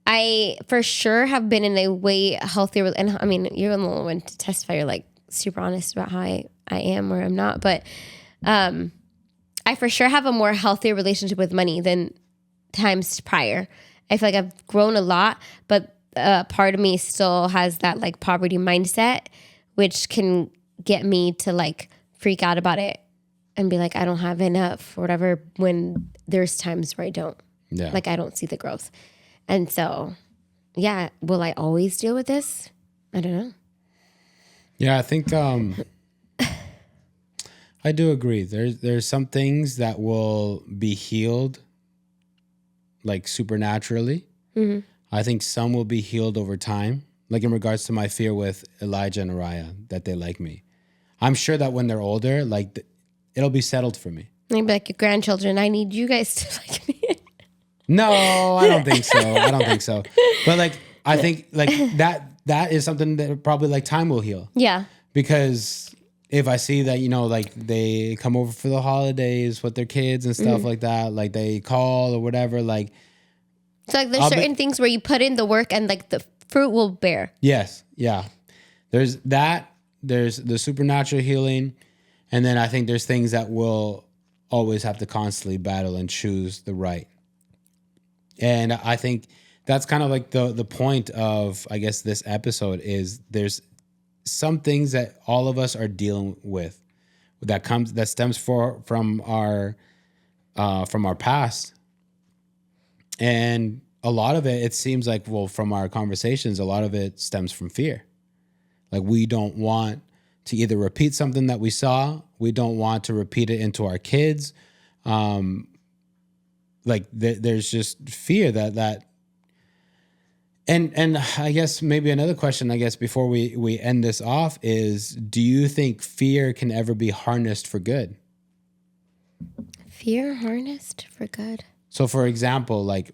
I for sure have been in a way healthier. And I mean, you're the one to testify. You're like super honest about how I am or I'm not. But I for sure have a more healthier relationship with money than times prior. I feel like I've grown a lot, but part of me still has that like poverty mindset, which can get me to like freak out about it and be like, I don't have enough or whatever, when there's times where I don't. Yeah. Like I don't see the growth. And so, yeah, will I always deal with this? I don't know. Yeah, I think I do agree. There's some things that will be healed like supernaturally. I think some will be healed over time. Like in regards to my fear with Elijah and Uriah, that they like me. I'm sure that when they're older, like it'll be settled for me. Maybe like your grandchildren, I need you guys to like me. No, I don't think so. But like, I think like that that is something that probably like time will heal. Yeah. Because if I see that, like they come over for the holidays with their kids and stuff like that, like they call or whatever, like. So like there's certain things where you put in the work and like the fruit will bear. Yes. Yeah. There's that. There's the supernatural healing. And then I think there's things that will always have to constantly battle and choose the right. And I think that's kind of like the point of, I guess, this episode is there's some things that all of us are dealing with that stems from our past. And a lot of it seems like, well, from our conversations, a lot of it stems from fear. Like we don't want to either repeat something that we saw. We don't want to repeat it into our kids. There's just fear that. And I guess maybe another question, I guess, before we end this off is, do you think fear can ever be harnessed for good? Fear harnessed for good. So, for example, like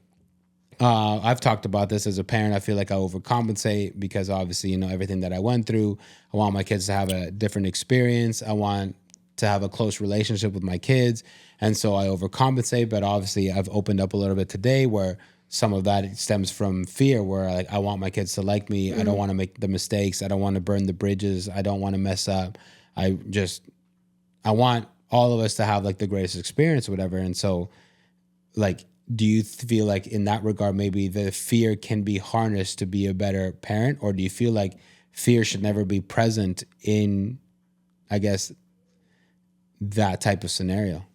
I've talked about this as a parent. I feel like I overcompensate because obviously, everything that I went through, I want my kids to have a different experience. I want to have a close relationship with my kids. And so I overcompensate, but obviously I've opened up a little bit today where some of that stems from fear, where like I want my kids to like me. I don't want to make the mistakes. I don't want to burn the bridges. I don't want to mess up. I want all of us to have like the greatest experience or whatever. And so like, do you feel like in that regard, maybe the fear can be harnessed to be a better parent? Or do you feel like fear should never be present in, I guess, that type of scenario?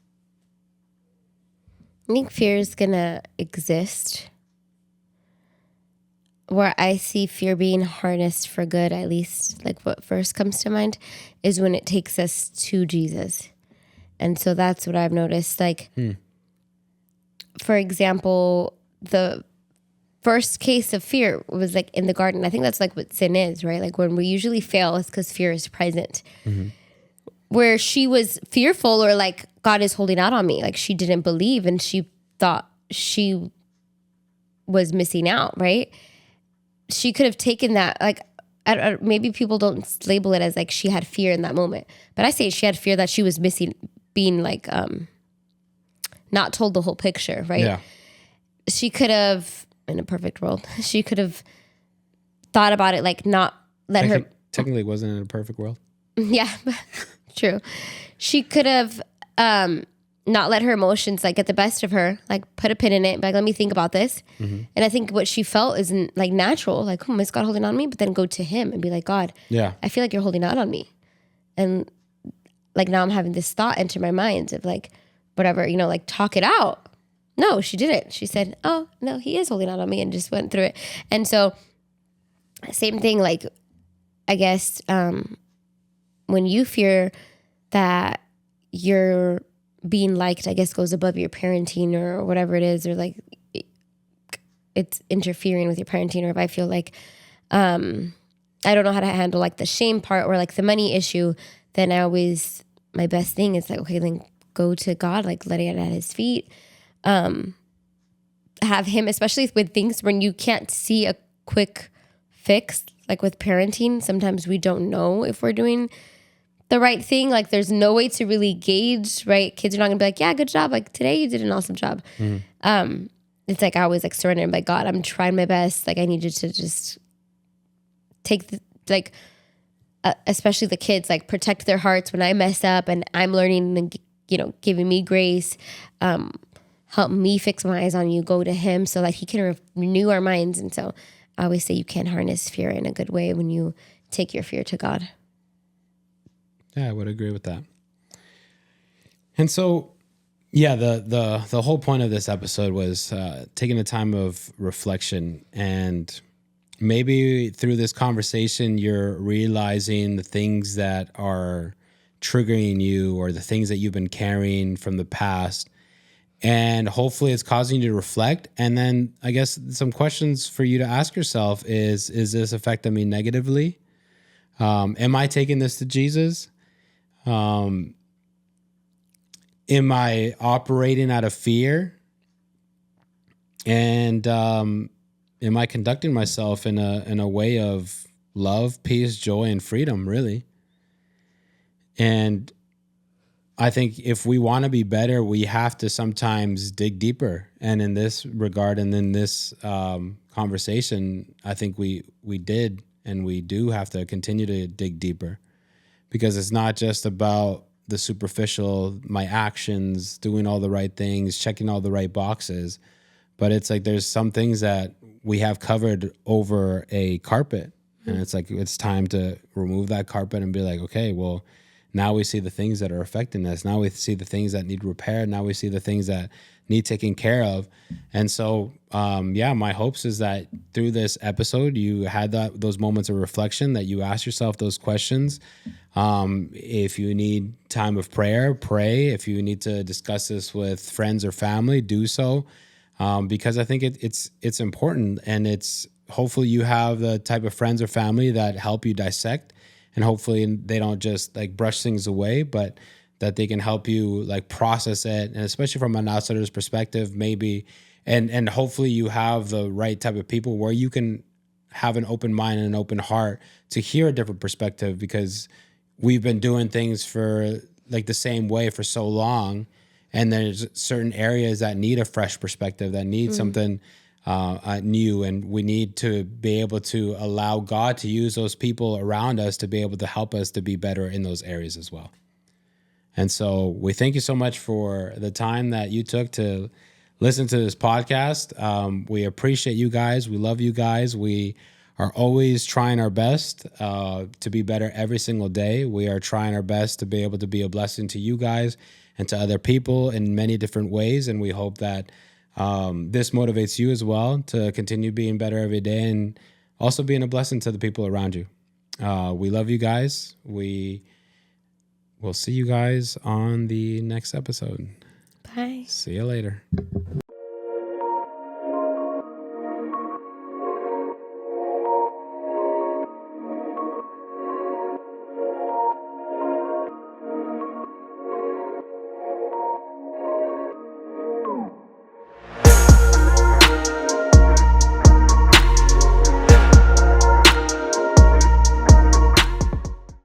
I think fear is going to exist. Where I see fear being harnessed for good, at least like what first comes to mind, is when it takes us to Jesus. And so that's what I've noticed. Like, for example, the first case of fear was like in the garden. I think that's like what sin is, right? Like when we usually fail, it's because fear is present. Where she was fearful or like, God is holding out on me. Like she didn't believe and she thought she was missing out, right? She could have taken that, like, maybe people don't label it as like she had fear in that moment. But I say she had fear that she was missing, being like, not told the whole picture, right? Yeah. She could have, in a perfect world, she could have thought about it, like not let her. Technically, it wasn't in a perfect world. Yeah, true. She could have not let her emotions like get the best of her, like put a pin in it, like let me think about this. And I think what she felt isn't like natural, like, is God holding on me? But then go to him and be like, God, I feel like you're holding out on me. And like now I'm having this thought enter my mind of like, whatever, like talk it out. No, she didn't. She said, oh, no, he is holding out on me, and just went through it. And so same thing, like, I guess when you fear that you're being liked, I guess goes above your parenting or whatever it is, or like it's interfering with your parenting, or if I feel like I don't know how to handle like the shame part or like the money issue, then my best thing is like, okay, then go to God, like let it at his feet. Have him, especially with things when you can't see a quick fix, like with parenting, sometimes we don't know if we're doing the right thing. Like there's no way to really gauge, right? Kids are not gonna be like, yeah, good job. Like today you did an awesome job. It's like, I always like surrender and be like, God, I'm trying my best. Like I need you to just take especially the kids, like protect their hearts when I mess up, and I'm learning and, giving me grace. Help me fix my eyes on you, go to him so that he can renew our minds. And so I always say you can harness fear in a good way when you take your fear to God. Yeah, I would agree with that. And so, yeah, the whole point of this episode was taking a time of reflection, and maybe through this conversation, you're realizing the things that are triggering you or the things that you've been carrying from the past. And hopefully it's causing you to reflect. And then I guess some questions for you to ask yourself is this affecting me negatively? Am I taking this to Jesus? Am I operating out of fear? And am I conducting myself in a way of love, peace, joy, and freedom, really? And I think if we want to be better, we have to sometimes dig deeper. And in this regard, and in this conversation, I think we did and we do have to continue to dig deeper, because it's not just about the superficial, my actions, doing all the right things, checking all the right boxes, but it's like there's some things that we have covered over a carpet, and it's like it's time to remove that carpet and be like, okay, well, now we see the things that are affecting us. Now we see the things that need repair. Now we see the things that need taken care of. And so, my hopes is that through this episode, you had those moments of reflection, that you ask yourself those questions. If you need time of prayer, pray. If you need to discuss this with friends or family, do so. Because I think it's important, and it's hopefully you have the type of friends or family that help you dissect, and hopefully they don't just like brush things away, but that they can help you like process it, and especially from an outsider's perspective, maybe, and hopefully you have the right type of people where you can have an open mind and an open heart to hear a different perspective, because we've been doing things for like the same way for so long. And there's certain areas that need a fresh perspective, that need something new. And we need to be able to allow God to use those people around us to be able to help us to be better in those areas as well. And so we thank you so much for the time that you took to listen to this podcast. We appreciate you guys. We love you guys. We are always trying our best to be better every single day. We are trying our best to be able to be a blessing to you guys and to other people in many different ways. And we hope that this motivates you as well to continue being better every day, and also being a blessing to the people around you. We love you guys. We will see you guys on the next episode. Bye. See you later.